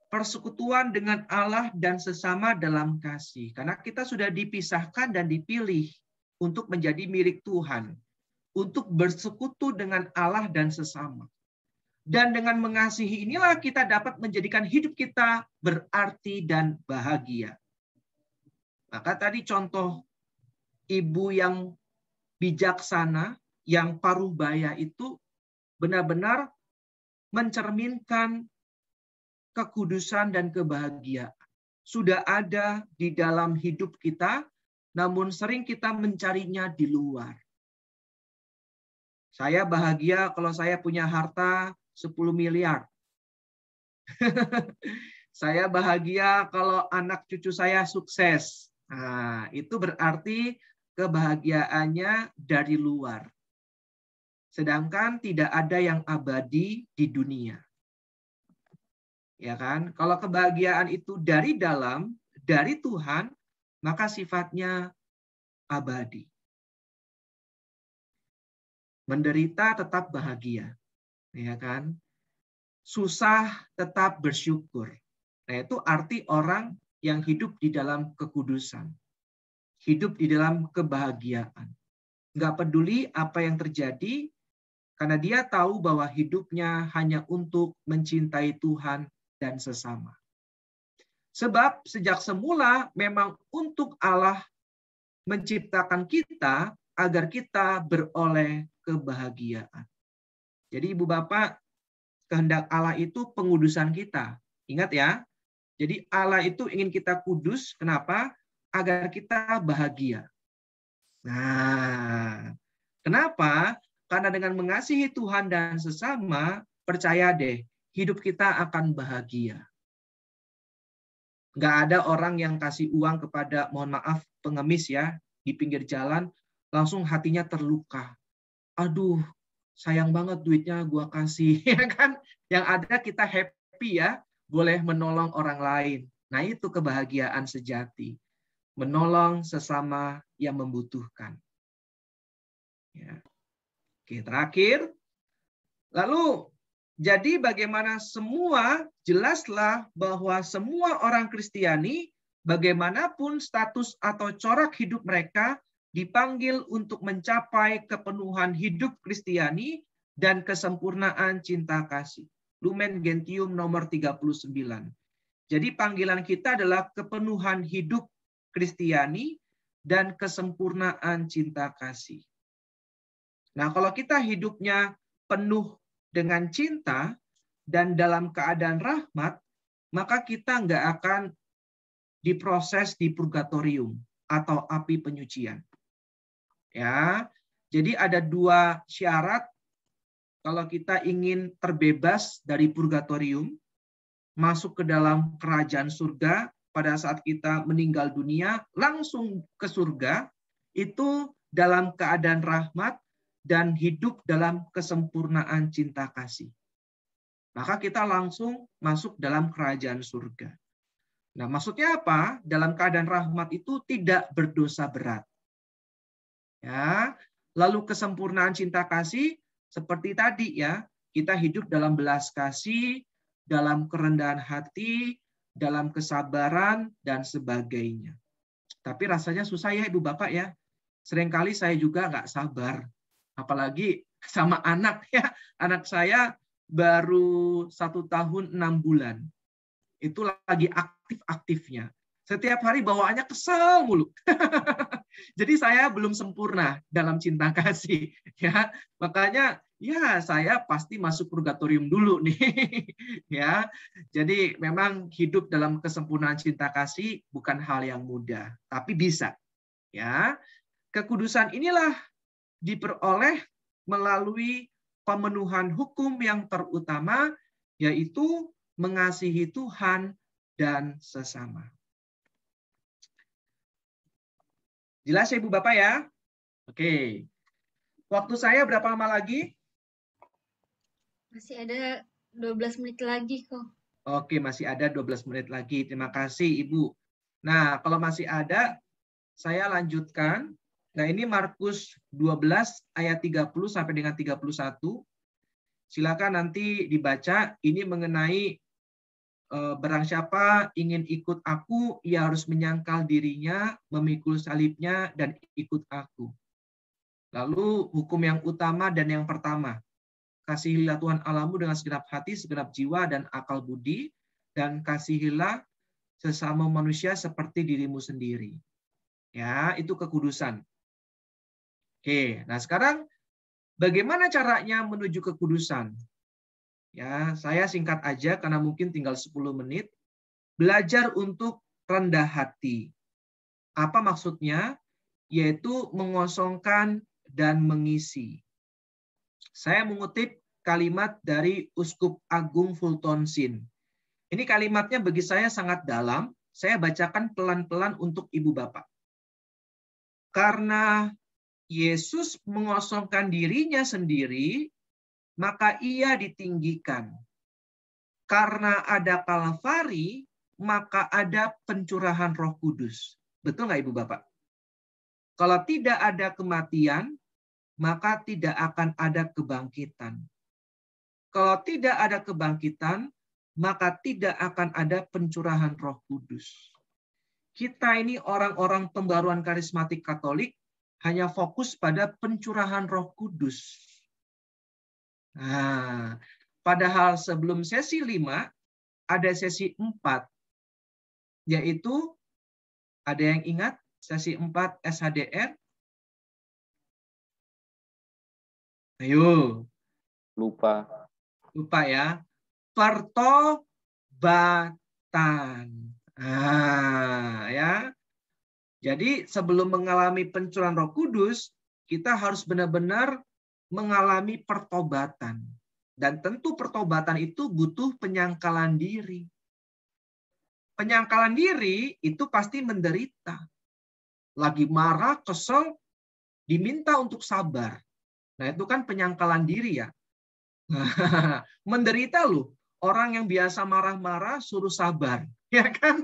Persekutuan dengan Allah dan sesama dalam kasih. Karena kita sudah dipisahkan dan dipilih untuk menjadi milik Tuhan. Untuk bersekutu dengan Allah dan sesama. Dan dengan mengasihi inilah kita dapat menjadikan hidup kita berarti dan bahagia. Maka tadi contoh ibu yang bijaksana, yang parubaya itu benar-benar mencerminkan kekudusan dan kebahagiaan. Sudah ada di dalam hidup kita, namun sering kita mencarinya di luar. Saya bahagia kalau saya punya harta 10 miliar. Saya bahagia kalau anak cucu saya sukses. Nah, itu berarti kebahagiaannya dari luar. Sedangkan tidak ada yang abadi di dunia. Ya kan? Kalau kebahagiaan itu dari dalam, dari Tuhan, maka sifatnya abadi. Menderita tetap bahagia, ya kan? Susah tetap bersyukur. Nah, itu arti orang yang hidup di dalam kekudusan. Hidup di dalam kebahagiaan. Nggak peduli apa yang terjadi, karena dia tahu bahwa hidupnya hanya untuk mencintai Tuhan dan sesama. Sebab sejak semula memang untuk Allah menciptakan kita agar kita beroleh kebahagiaan. Jadi Ibu Bapak, kehendak Allah itu pengudusan kita. Ingat ya. Jadi Allah itu ingin kita kudus. Kenapa? Agar kita bahagia. Nah, kenapa? Karena dengan mengasihi Tuhan dan sesama, percaya deh, hidup kita akan bahagia. Nggak ada orang yang kasih uang kepada, mohon maaf, pengemis ya, di pinggir jalan, langsung hatinya terluka. Aduh, sayang banget duitnya gua kasih. Ya kan? Yang ada kita happy ya, boleh menolong orang lain. Nah itu kebahagiaan sejati. Menolong sesama yang membutuhkan. Ya. Oke, terakhir. Lalu, jadi bagaimana semua, jelaslah bahwa semua orang Kristiani, bagaimanapun status atau corak hidup mereka, dipanggil untuk mencapai kepenuhan hidup Kristiani dan kesempurnaan cinta kasih. Lumen Gentium nomor 39. Jadi panggilan kita adalah kepenuhan hidup Kristiani dan kesempurnaan cinta kasih. Nah, kalau kita hidupnya penuh dengan cinta dan dalam keadaan rahmat, maka kita nggak akan diproses di purgatorium atau api penyucian. Ya, jadi ada dua syarat kalau kita ingin terbebas dari purgatorium, masuk ke dalam kerajaan surga pada saat kita meninggal dunia, langsung ke surga, itu dalam keadaan rahmat dan hidup dalam kesempurnaan cinta kasih. Maka kita langsung masuk dalam kerajaan surga. Nah, maksudnya apa? Dalam keadaan rahmat itu tidak berdosa berat. Ya, lalu kesempurnaan cinta kasih seperti tadi ya, kita hidup dalam belas kasih, dalam kerendahan hati, dalam kesabaran dan sebagainya. Tapi rasanya susah ya Ibu Bapak ya. Seringkali saya juga nggak sabar, apalagi sama anak ya. Anak saya baru 1 tahun 6 bulan. Itu lagi aktif-aktifnya. Setiap hari bawaannya kesel mulu. Jadi saya belum sempurna dalam cinta kasih. Ya, makanya ya saya pasti masuk purgatorium dulu nih. Ya, jadi memang hidup dalam kesempurnaan cinta kasih bukan hal yang mudah, tapi bisa. Ya, kekudusan inilah diperoleh melalui pemenuhan hukum yang terutama, yaitu mengasihi Tuhan dan sesama. Jelas ya Ibu Bapak ya? Oke. Waktu saya berapa lama lagi? Masih ada 12 menit lagi kok. Oke, masih ada 12 menit lagi. Terima kasih Ibu. Nah, kalau masih ada, saya lanjutkan. Nah, ini Markus 12 ayat 30 sampai dengan 31. Silakan nanti dibaca. Ini mengenai barang siapa ingin ikut aku, ia harus menyangkal dirinya, memikul salibnya, dan ikut aku. Lalu hukum yang utama dan yang pertama, kasihilah Tuhan Allahmu dengan segenap hati, segenap jiwa, dan akal budi, dan kasihilah sesama manusia seperti dirimu sendiri. Ya, itu kekudusan. Oke, nah sekarang bagaimana caranya menuju kekudusan? Ya, saya singkat aja karena mungkin tinggal 10 menit. Belajar untuk rendah hati. Apa maksudnya? Yaitu mengosongkan dan mengisi. Saya mengutip kalimat dari Uskup Agung Fulton Sheen. Ini kalimatnya bagi saya sangat dalam. Saya bacakan pelan-pelan untuk Ibu Bapak. Karena Yesus mengosongkan dirinya sendiri, maka ia ditinggikan. Karena ada Kalvari, maka ada pencurahan Roh Kudus. Betul nggak Ibu Bapak? Kalau tidak ada kematian, maka tidak akan ada kebangkitan. Kalau tidak ada kebangkitan, maka tidak akan ada pencurahan Roh Kudus. Kita ini orang-orang pembaruan karismatik Katolik hanya fokus pada pencurahan Roh Kudus. Nah, padahal sebelum sesi 5 ada sesi 4, yaitu ada yang ingat sesi 4 SHDR? Ayo. Lupa ya. Pertobatan. Ya. Jadi sebelum mengalami pencurahan Roh Kudus, kita harus benar-benar mengalami pertobatan. Dan tentu pertobatan itu butuh penyangkalan diri. Penyangkalan diri itu pasti menderita. Lagi marah, kesel, diminta untuk sabar. Nah, itu kan penyangkalan diri ya. Menderita loh. Orang yang biasa marah-marah suruh sabar, ya kan?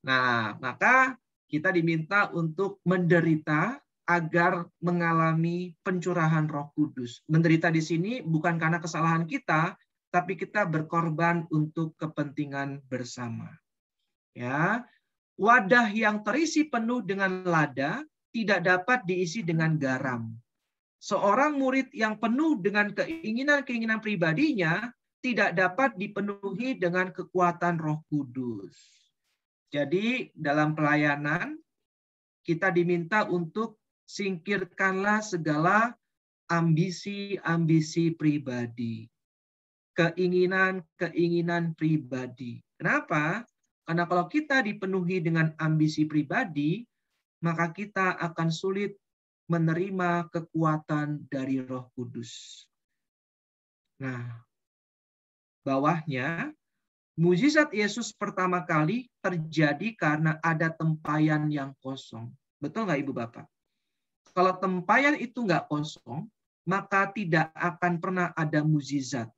Nah, maka kita diminta untuk menderita agar mengalami pencurahan Roh Kudus. Menderita di sini bukan karena kesalahan kita, tapi kita berkorban untuk kepentingan bersama. Ya, wadah yang terisi penuh dengan lada tidak dapat diisi dengan garam. Seorang murid yang penuh dengan keinginan-keinginan pribadinya tidak dapat dipenuhi dengan kekuatan Roh Kudus. Jadi dalam pelayanan kita diminta untuk singkirkanlah segala ambisi-ambisi pribadi. Keinginan-keinginan pribadi. Kenapa? Karena kalau kita dipenuhi dengan ambisi pribadi, maka kita akan sulit menerima kekuatan dari Roh Kudus. Nah, bawahnya, mukjizat Yesus pertama kali terjadi karena ada tempayan yang kosong. Betul nggak Ibu Bapak? Kalau tempayan itu nggak kosong, maka tidak akan pernah ada mukjizat.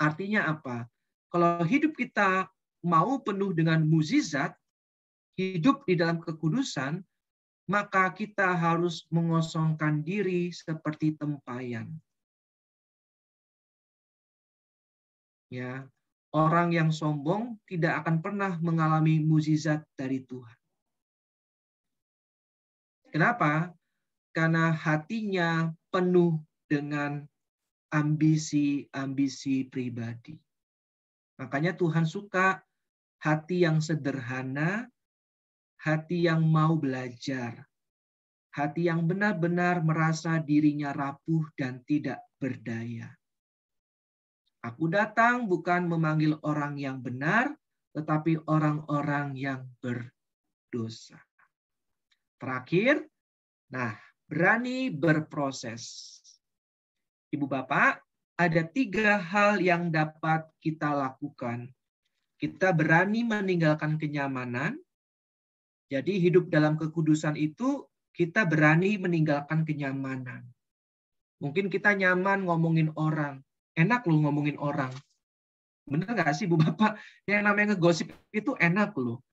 Artinya apa? Kalau hidup kita mau penuh dengan mukjizat, hidup di dalam kekudusan, maka kita harus mengosongkan diri seperti tempayan. Ya, orang yang sombong tidak akan pernah mengalami mukjizat dari Tuhan. Kenapa? Karena hatinya penuh dengan ambisi-ambisi pribadi. Makanya Tuhan suka hati yang sederhana, hati yang mau belajar, hati yang benar-benar merasa dirinya rapuh dan tidak berdaya. Aku datang bukan memanggil orang yang benar, tetapi orang-orang yang berdosa. Terakhir, berani berproses. Ibu Bapak, ada 3 hal yang dapat kita lakukan. Kita berani meninggalkan kenyamanan. Jadi hidup dalam kekudusan itu kita berani meninggalkan kenyamanan. Mungkin kita nyaman ngomongin orang. Enak loh ngomongin orang. Bener nggak sih Bu Bapak? Yang namanya ngegosip itu enak loh.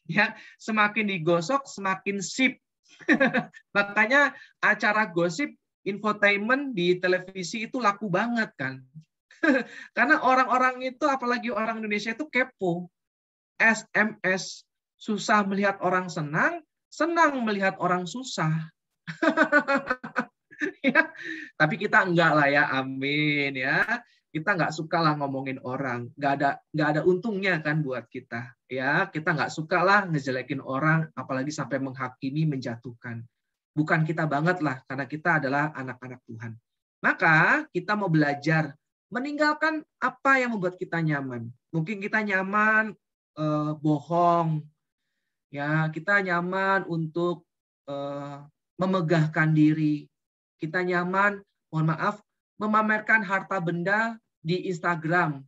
Ya, semakin digosok semakin sip. Makanya acara gosip infotainment di televisi itu laku banget kan. Karena orang-orang itu, apalagi orang Indonesia itu kepo. SMS, susah melihat orang senang, senang melihat orang susah. Ya, tapi kita enggak lah ya, amin ya. Kita nggak suka lah ngomongin orang, nggak ada untungnya kan buat kita. Ya, kita nggak suka lah ngejelekin orang, apalagi sampai menghakimi, menjatuhkan. Bukan kita banget lah, karena kita adalah anak-anak Tuhan. Maka kita mau belajar meninggalkan apa yang membuat kita nyaman. Mungkin kita nyaman bohong, ya kita nyaman untuk memegahkan diri. Kita nyaman, mohon maaf, memamerkan harta benda di Instagram,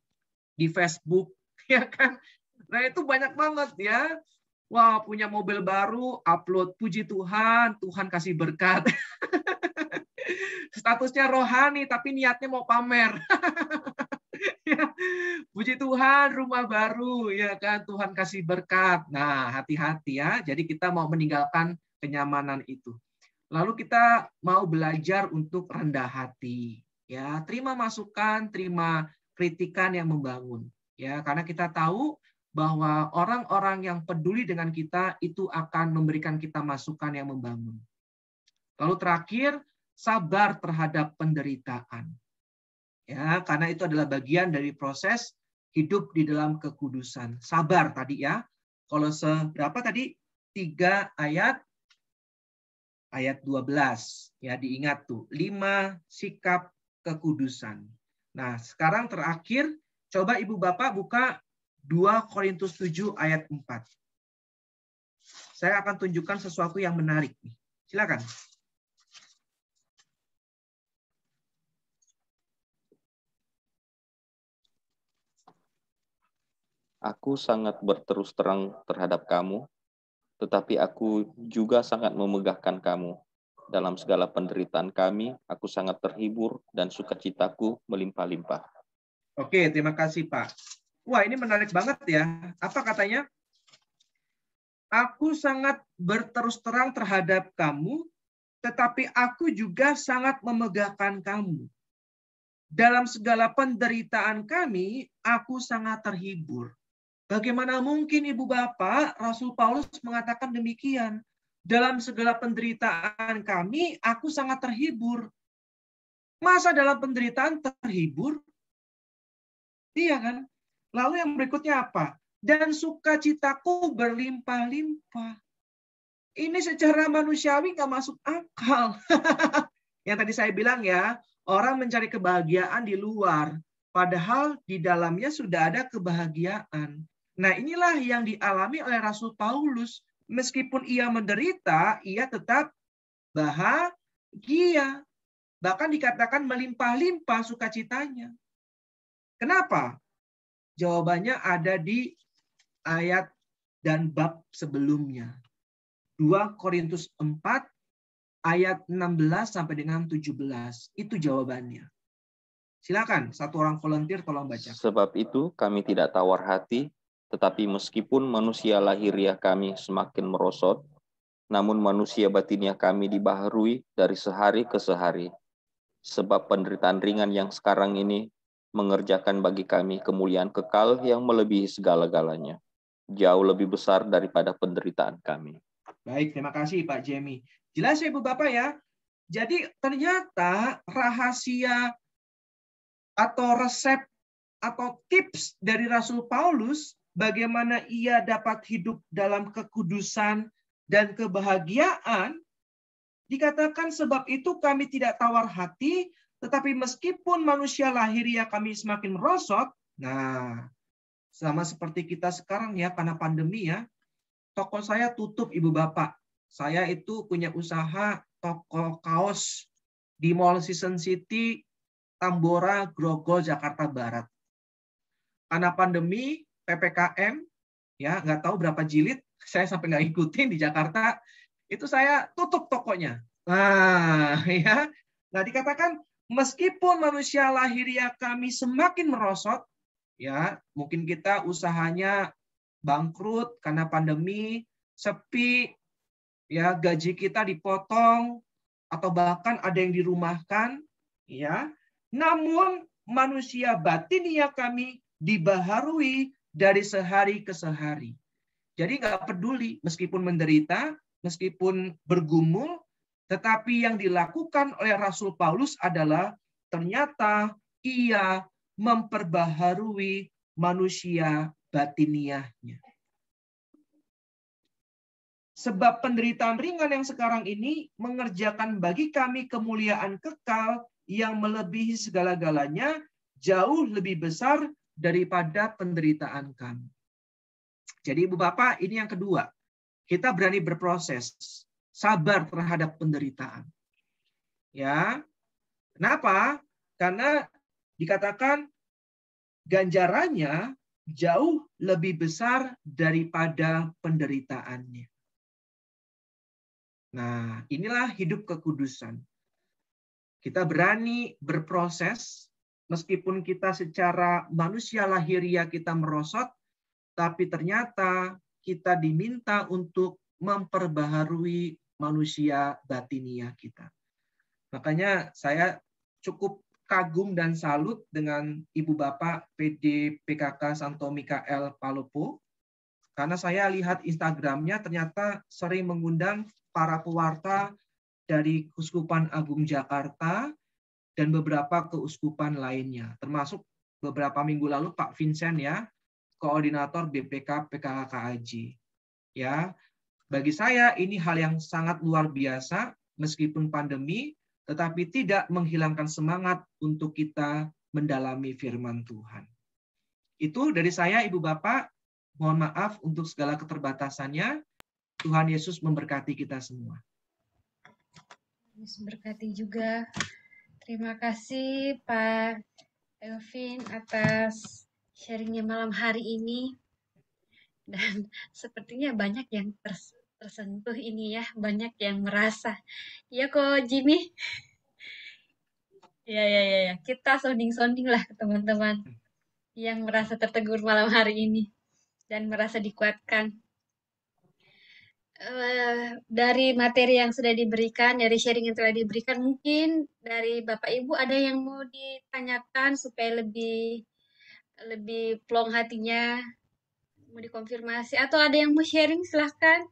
di Facebook, ya kan? Nah itu banyak banget ya. Wah, punya mobil baru, upload puji Tuhan, Tuhan kasih berkat. Statusnya rohani, tapi niatnya mau pamer. Ya, puji Tuhan, rumah baru, ya kan? Tuhan kasih berkat. Nah, hati-hati ya. Jadi kita mau meninggalkan kenyamanan itu. Lalu kita mau belajar untuk rendah hati. Ya, terima masukan, terima kritikan yang membangun. Ya, karena kita tahu bahwa orang-orang yang peduli dengan kita itu akan memberikan kita masukan yang membangun. Lalu terakhir, sabar terhadap penderitaan. Ya, karena itu adalah bagian dari proses hidup di dalam kekudusan. Sabar tadi ya. Kolose berapa tadi? 3 ayat 12. Ya, diingat tuh. 5 sikap kekudusan. Nah, sekarang terakhir, coba Ibu Bapak buka 2 Korintus 7 ayat 4. Saya akan tunjukkan sesuatu yang menarik nih. Silakan. Aku sangat berterus terang terhadap kamu, tetapi aku juga sangat memegahkan kamu. Dalam segala penderitaan kami, aku sangat terhibur dan sukacitaku melimpah-limpah. Oke, terima kasih Pak. Wah, ini menarik banget ya. Apa katanya? Aku sangat berterus terang terhadap kamu, tetapi aku juga sangat memegahkan kamu. Dalam segala penderitaan kami, aku sangat terhibur. Bagaimana mungkin Ibu Bapak, Rasul Paulus mengatakan demikian? Dalam segala penderitaan kami, aku sangat terhibur. Masa dalam penderitaan terhibur? Iya kan? Lalu yang berikutnya apa? Dan sukacitaku berlimpah-limpah. Ini secara manusiawi nggak masuk akal. Yang tadi saya bilang ya, orang mencari kebahagiaan di luar, padahal di dalamnya sudah ada kebahagiaan. Nah, inilah yang dialami oleh Rasul Paulus. Meskipun ia menderita, ia tetap bahagia. Bahkan dikatakan melimpah-limpah sukacitanya. Kenapa? Jawabannya ada di ayat dan bab sebelumnya. 2 Korintus 4 ayat 16 sampai dengan 17. Itu jawabannya. Silakan, satu orang volunteer tolong baca. Sebab itu kami tidak tawar hati, tetapi meskipun manusia lahiriah kami semakin merosot, namun manusia batiniah kami dibaharui dari sehari ke sehari. Sebab penderitaan ringan yang sekarang ini mengerjakan bagi kami kemuliaan kekal yang melebihi segala-galanya. Jauh lebih besar daripada penderitaan kami. Baik, terima kasih Pak Jemi. Jelas ya Ibu Bapak ya. Jadi ternyata rahasia atau resep atau tips dari Rasul Paulus bagaimana ia dapat hidup dalam kekudusan dan kebahagiaan, dikatakan sebab itu kami tidak tawar hati, tetapi meskipun manusia lahiriah kami semakin merosot, nah sama seperti kita sekarang ya karena pandemi ya, toko saya tutup Ibu Bapak. Saya itu punya usaha toko kaos di Mall Season City, Tambora, Grogol, Jakarta Barat. Karena pandemi, PPKM, ya nggak tahu berapa jilid, saya sampai nggak ikutin di Jakarta, itu saya tutup tokonya. Nah, ya, nah dikatakan meskipun manusia lahiriah kami semakin merosot, ya mungkin kita usahanya bangkrut karena pandemi, sepi, ya gaji kita dipotong atau bahkan ada yang dirumahkan, ya. Namun manusia batiniah kami dibaharui dari sehari ke sehari. Jadi nggak peduli meskipun menderita, meskipun bergumul, tetapi yang dilakukan oleh Rasul Paulus adalah ternyata ia memperbaharui manusia batiniahnya. Sebab penderitaan ringan yang sekarang ini mengerjakan bagi kami kemuliaan kekal yang melebihi segala-galanya, jauh lebih besar daripada penderitaan kami. Jadi Ibu Bapak, ini yang kedua. Kita berani berproses, sabar terhadap penderitaan. Ya. Kenapa? Karena dikatakan ganjarannya jauh lebih besar daripada penderitaannya. Nah, inilah hidup kekudusan. Kita berani berproses, meskipun kita secara manusia lahiriah kita merosot, tapi ternyata kita diminta untuk memperbaharui manusia batiniah kita. Makanya saya cukup kagum dan salut dengan Ibu Bapak PD PKK Santo Mikael Palopo, karena saya lihat Instagramnya ternyata sering mengundang para pewarta dari Keuskupan Agung Jakarta dan beberapa keuskupan lainnya, termasuk beberapa minggu lalu Pak Vincent ya, koordinator BPK PKKAJ. Ya, bagi saya ini hal yang sangat luar biasa meskipun pandemi, tetapi tidak menghilangkan semangat untuk kita mendalami firman Tuhan. Itu dari saya Ibu Bapak, mohon maaf untuk segala keterbatasannya. Tuhan Yesus memberkati kita semua. Yesus berkati juga. Terima kasih Pak Elvin atas sharingnya malam hari ini. Dan sepertinya banyak yang tersentuh ini ya, banyak yang merasa. Ya kok Jimmy? Ya. Kita sounding-sounding lah ke teman-teman yang merasa tertegur malam hari ini dan merasa dikuatkan. Dari materi yang sudah diberikan, dari sharing yang telah diberikan, mungkin dari Bapak Ibu ada yang mau ditanyakan supaya lebih plong hatinya, mau dikonfirmasi, atau ada yang mau sharing, silahkan.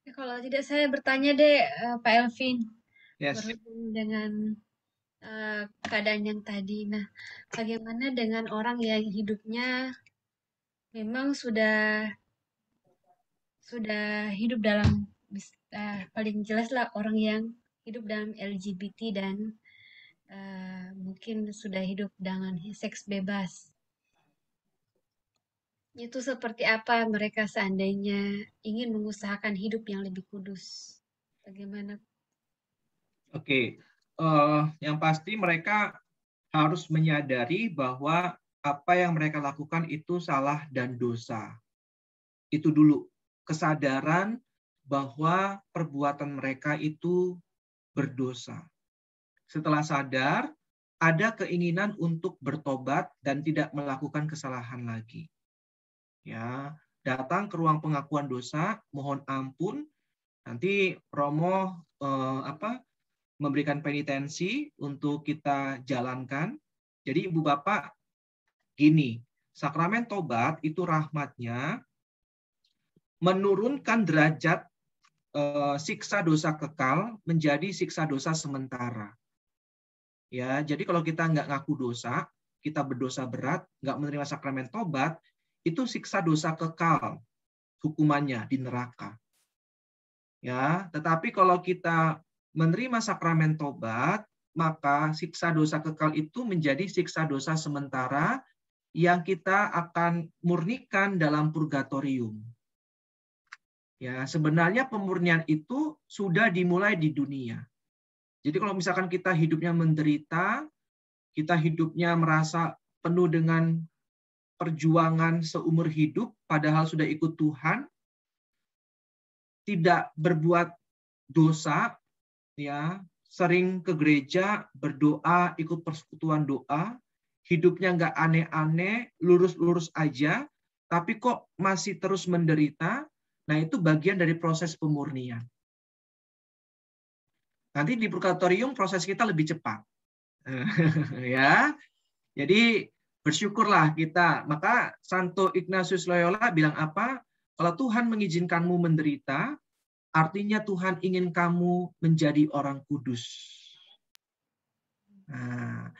Ya, kalau tidak saya bertanya deh, Pak Elvin, berhubung dengan keadaan yang tadi. Nah, bagaimana dengan orang yang hidupnya memang sudah hidup dalam, paling jelas lah orang yang hidup dalam LGBT dan mungkin sudah hidup dengan seks bebas. Itu seperti apa mereka seandainya ingin mengusahakan hidup yang lebih kudus? Bagaimana? Oke, yang pasti mereka harus menyadari bahwa apa yang mereka lakukan itu salah dan dosa. Itu dulu, kesadaran bahwa perbuatan mereka itu berdosa. Setelah sadar, ada keinginan untuk bertobat dan tidak melakukan kesalahan lagi. Ya, datang ke ruang pengakuan dosa, mohon ampun. Nanti Romo memberikan penitensi untuk kita jalankan. Jadi Ibu Bapak, gini, sakramen tobat itu rahmatnya menurunkan derajat siksa dosa kekal menjadi siksa dosa sementara. Ya, jadi kalau kita nggak ngaku dosa, kita berdosa berat, nggak menerima sakramen tobat, itu siksa dosa kekal hukumannya di neraka. Ya, tetapi kalau kita menerima sakramen tobat, maka siksa dosa kekal itu menjadi siksa dosa sementara yang kita akan murnikan dalam purgatorium. Ya, sebenarnya pemurnian itu sudah dimulai di dunia. Jadi kalau misalkan kita hidupnya menderita, kita hidupnya merasa penuh dengan perjuangan seumur hidup, padahal sudah ikut Tuhan, tidak berbuat dosa, ya, sering ke gereja, berdoa, ikut persekutuan doa, hidupnya nggak aneh-aneh, lurus-lurus aja, tapi kok masih terus menderita, nah itu bagian dari proses pemurnian. Nanti di purgatorium proses kita lebih cepat. Ya, jadi bersyukurlah kita. Maka Santo Ignatius Loyola bilang apa? Kalau Tuhan mengizinkanmu menderita, artinya Tuhan ingin kamu menjadi orang kudus. Nah,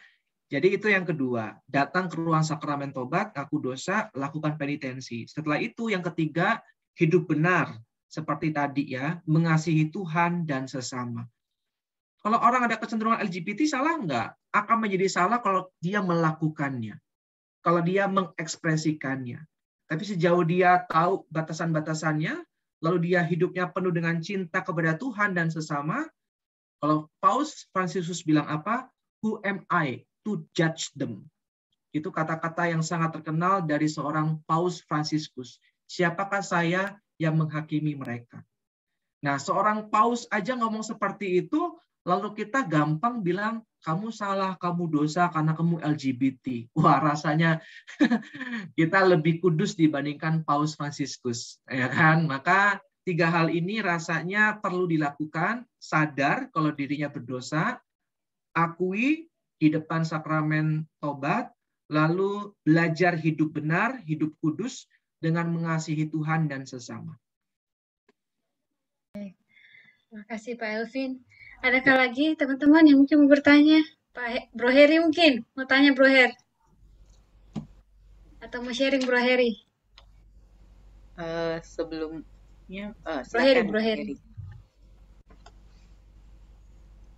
jadi itu yang kedua. Datang ke ruang sakramen tobat, ngaku dosa, lakukan penitensi. Setelah itu yang ketiga, hidup benar. Seperti tadi ya, mengasihi Tuhan dan sesama. Kalau orang ada kecenderungan LGBT, salah enggak? Akan menjadi salah kalau dia melakukannya. Kalau dia mengekspresikannya. Tapi sejauh dia tahu batasan-batasannya, lalu dia hidupnya penuh dengan cinta kepada Tuhan dan sesama, kalau Paus Fransiskus bilang apa? Who am I to judge them? Itu kata-kata yang sangat terkenal dari seorang Paus Fransiskus. Siapakah saya yang menghakimi mereka? Nah, seorang Paus aja ngomong seperti itu, lalu kita gampang bilang, kamu salah, kamu dosa karena kamu LGBT. Wah, rasanya kita lebih kudus dibandingkan Paus Fransiskus. Ya kan? Maka tiga hal ini rasanya perlu dilakukan, sadar kalau dirinya berdosa, akui di depan sakramen tobat, lalu belajar hidup benar, hidup kudus dengan mengasihi Tuhan dan sesama. Terima kasih Pak Elvin. Adakah lagi teman-teman yang mungkin mau bertanya? Pak Bro Heri mungkin mau tanya Bro Her? Atau mau sharing Bro Heri? Sebelumnya, Bro Heri.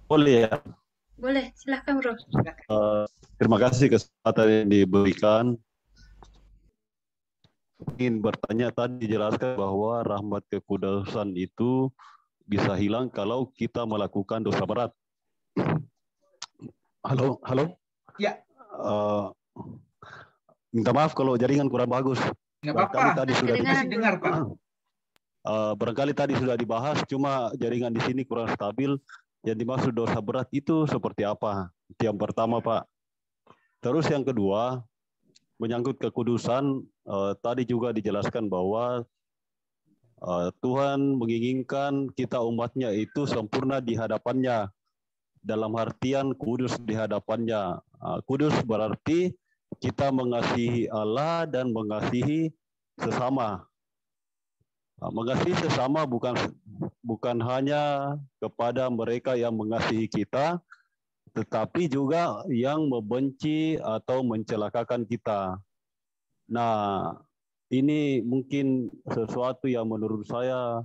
Boleh ya? Boleh, silahkan Bro. Terima kasih kesempatan yang diberikan. Ingin bertanya, tadi dijelaskan bahwa rahmat kekudusan itu bisa hilang kalau kita melakukan dosa berat. Halo? Ya. Minta maaf kalau jaringan kurang bagus. Nggak Barangkali apa-apa. tadi sudah Kedengaran Masih dengar, Pak. barangkali tadi sudah dibahas, cuma jaringan di sini kurang stabil. Yang dimaksud dosa berat itu seperti apa? Itu yang pertama, Pak. Terus yang kedua, menyangkut kekudusan, tadi juga dijelaskan bahwa Tuhan menginginkan kita umatnya itu sempurna di hadapannya. Dalam artian kudus di hadapannya. Kudus berarti kita mengasihi Allah dan mengasihi sesama. Mengasihi sesama bukan hanya kepada mereka yang mengasihi kita, tetapi juga yang membenci atau mencelakakan kita. Nah, ini mungkin sesuatu yang menurut saya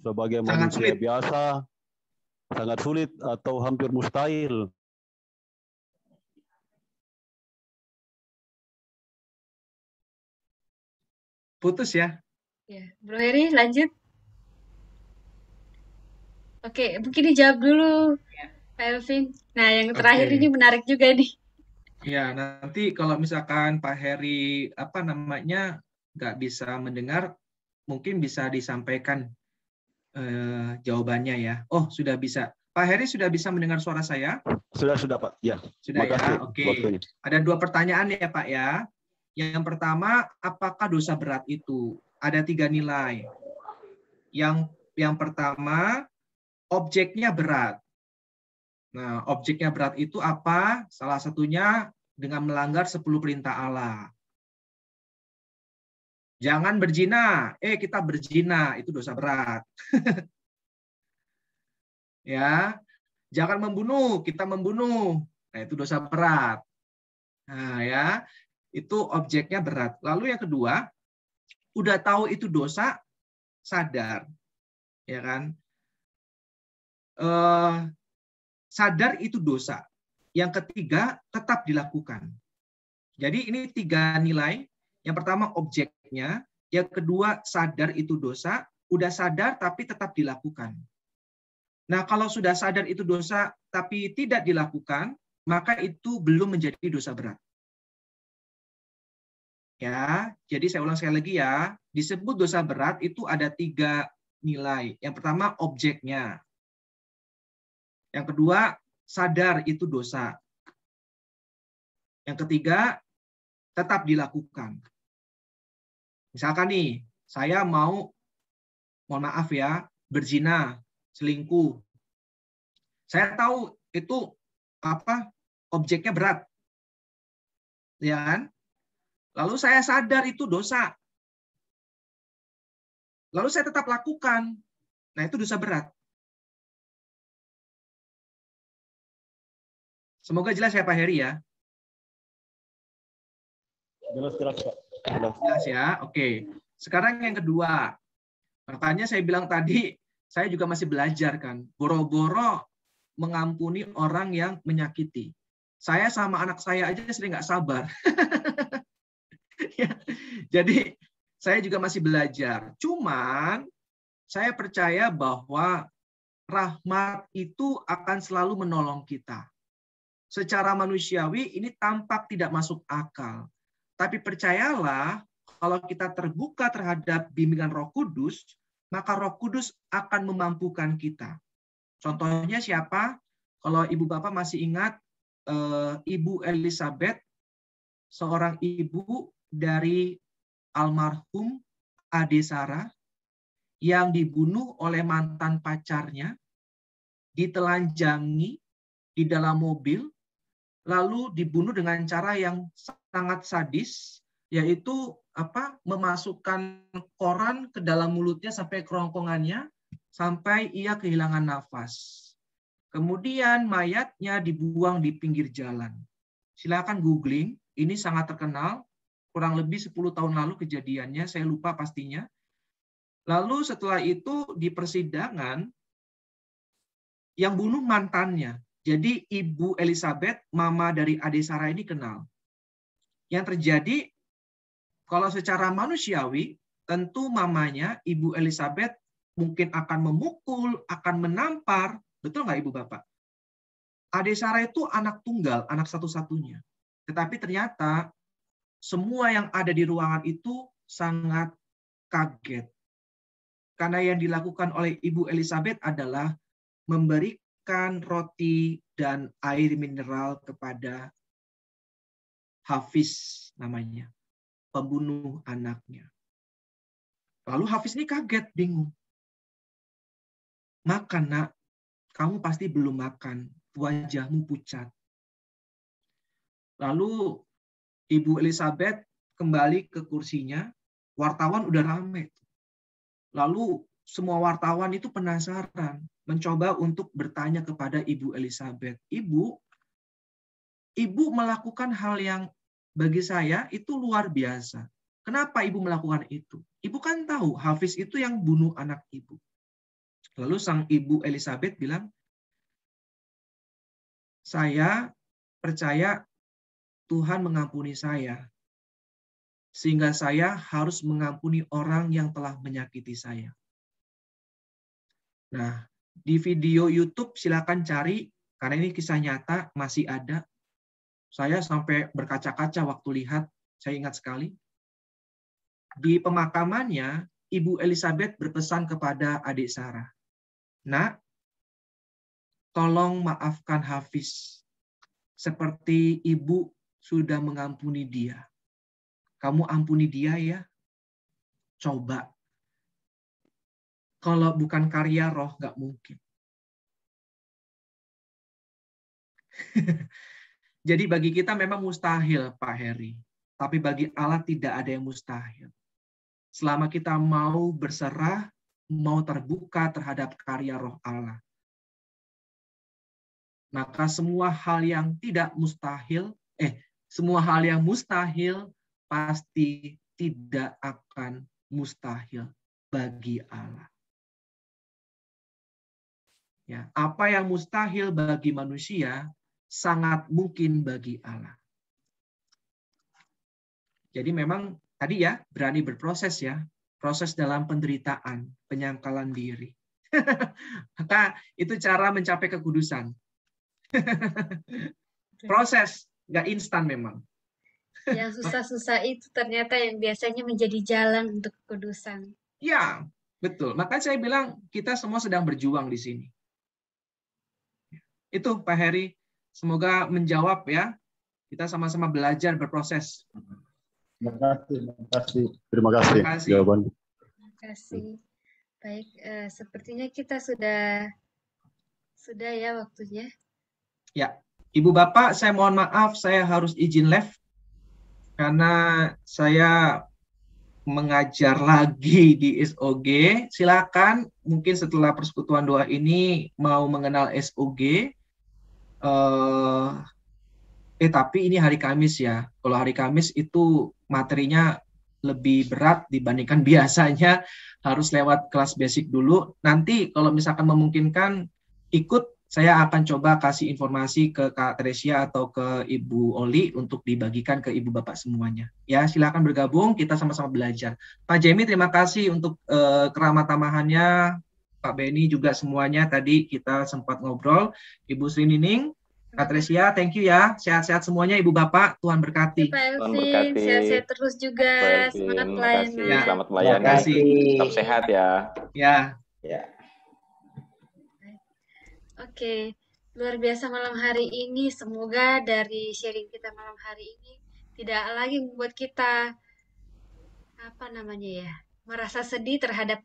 sebagai manusia biasa sangat sulit atau hampir mustahil. Putus ya. Ya, Bro Heri lanjut. Oke, mungkin dijawab dulu, Pak Elvin. Nah, yang terakhir ini menarik juga nih. Ya, nanti kalau misalkan Pak Heri nggak bisa mendengar, mungkin bisa disampaikan jawabannya ya. Oh, sudah bisa. Pak Heri sudah bisa mendengar suara saya? Sudah Pak. Ya. Sudah ya. Oke. Ada 2 pertanyaan ya Pak ya. Yang pertama, apakah dosa berat itu? Ada 3 nilai. Yang pertama, objeknya berat. Nah, objeknya berat itu apa? Salah satunya dengan melanggar 10 perintah Allah. Jangan berzina. Kita berzina, itu dosa berat. Ya. Jangan membunuh, kita membunuh. Nah, itu dosa berat. Nah, ya. Itu objeknya berat. Lalu yang kedua, udah tahu itu dosa, sadar. Ya kan? Sadar itu dosa. Yang ketiga, tetap dilakukan. Jadi ini 3 nilai. Yang pertama objeknya, yang kedua sadar itu dosa, udah sadar tapi tetap dilakukan. Nah, kalau sudah sadar itu dosa tapi tidak dilakukan, maka itu belum menjadi dosa berat. Ya, jadi saya ulang sekali lagi ya, disebut dosa berat itu ada 3 nilai. Yang pertama objeknya. Yang kedua, sadar itu dosa. Yang ketiga, tetap dilakukan. Misalkan nih, saya mohon maaf ya, berzina, selingkuh. Saya tahu itu objeknya berat. Ya kan? Lalu saya sadar itu dosa. Lalu saya tetap lakukan. Nah, itu dosa berat. Semoga jelas ya Pak Heri ya. Jelas Pak. Jelas ya. Oke. Sekarang yang kedua. Makanya saya bilang tadi, saya juga masih belajar kan. Boro-boro mengampuni orang yang menyakiti. Saya sama anak saya aja sering nggak sabar. Ya, jadi saya juga masih belajar. Cuman saya percaya bahwa rahmat itu akan selalu menolong kita. Secara manusiawi ini tampak tidak masuk akal. Tapi percayalah, kalau kita terbuka terhadap bimbingan Roh Kudus, maka Roh Kudus akan memampukan kita. Contohnya siapa? Kalau Ibu Bapak masih ingat Ibu Elizabeth, seorang ibu dari almarhum Ade Sarah yang dibunuh oleh mantan pacarnya, ditelanjangi di dalam mobil, lalu dibunuh dengan cara yang sangat sadis, yaitu memasukkan koran ke dalam mulutnya sampai kerongkongannya, sampai ia kehilangan nafas. Kemudian mayatnya dibuang di pinggir jalan. Silakan googling, ini sangat terkenal. Kurang lebih 10 tahun lalu kejadiannya, saya lupa pastinya. Lalu setelah itu di persidangan, yang bunuh mantannya. Jadi Ibu Elizabeth, mama dari Ade Sarah ini kenal. Yang terjadi, kalau secara manusiawi, tentu mamanya, Ibu Elizabeth, mungkin akan memukul, akan menampar. Betul nggak Ibu Bapak? Ade Sarah itu anak tunggal, anak satu-satunya. Tetapi ternyata semua yang ada di ruangan itu sangat kaget. Karena yang dilakukan oleh Ibu Elizabeth adalah memberikan roti dan air mineral kepada Hafiz namanya, pembunuh anaknya. Lalu Hafiz ini kaget, bingung. Makan, nak. Kamu pasti belum makan. Wajahmu pucat. Lalu Ibu Elizabeth kembali ke kursinya. Wartawan udah rame. Lalu semua wartawan itu penasaran. Mencoba untuk bertanya kepada Ibu Elizabeth. Ibu melakukan hal yang bagi saya itu luar biasa. Kenapa ibu melakukan itu? Ibu kan tahu Hafiz itu yang bunuh anak ibu. Lalu sang Ibu Elizabeth bilang, saya percaya Tuhan mengampuni saya. Sehingga saya harus mengampuni orang yang telah menyakiti saya. Nah, di video YouTube silakan cari, karena ini kisah nyata, masih ada. Saya sampai berkaca-kaca waktu lihat, saya ingat sekali. Di pemakamannya, Ibu Elizabeth berpesan kepada adik Sarah, nak, tolong maafkan Hafiz, seperti ibu sudah mengampuni dia. Kamu ampuni dia ya? Coba. Kalau bukan karya roh, nggak mungkin. Jadi bagi kita memang mustahil, Pak Heri. Tapi bagi Allah tidak ada yang mustahil. Selama kita mau berserah, mau terbuka terhadap karya roh Allah. Maka semua hal yang tidak mustahil, semua hal yang mustahil pasti tidak akan mustahil bagi Allah. Ya, apa yang mustahil bagi manusia sangat mungkin bagi Allah. Jadi memang tadi ya berani berproses ya, proses dalam penderitaan, penyangkalan diri. Maka itu cara mencapai kekudusan. Proses, nggak instan memang. Yang susah-susah itu ternyata yang biasanya menjadi jalan untuk kekudusan. Ya, betul. Maka saya bilang kita semua sedang berjuang di sini. Itu Pak Heri, semoga menjawab ya. Kita sama-sama belajar berproses. Terima kasih jawaban. Terima kasih. Baik, sepertinya kita sudah ya waktunya. Ya, Ibu Bapak, saya mohon maaf, saya harus izin live karena saya mengajar lagi di SOG. Silakan, mungkin setelah persekutuan doa ini mau mengenal SOG. Tapi ini hari Kamis ya. Kalau hari Kamis itu materinya lebih berat dibandingkan biasanya, harus lewat kelas basic dulu. Nanti kalau misalkan memungkinkan ikut, saya akan coba kasih informasi ke Kak Tresia atau ke Ibu Oli untuk dibagikan ke Ibu Bapak semuanya. Ya, silakan bergabung, kita sama-sama belajar. Pak Jemi, terima kasih untuk keramah tamahannya. Pak Beni juga semuanya tadi kita sempat ngobrol. Ibu Sri Nining, Kak Tresia, thank you ya. Sehat-sehat semuanya Ibu Bapak, Tuhan berkati. Pak Elvin, sehat-sehat terus juga. Semangat pelayanan. Ya, selamat pelayanan. Tetap sehat ya. Ya. Oke, luar biasa malam hari ini. Semoga dari sharing kita malam hari ini tidak lagi membuat kita merasa sedih terhadap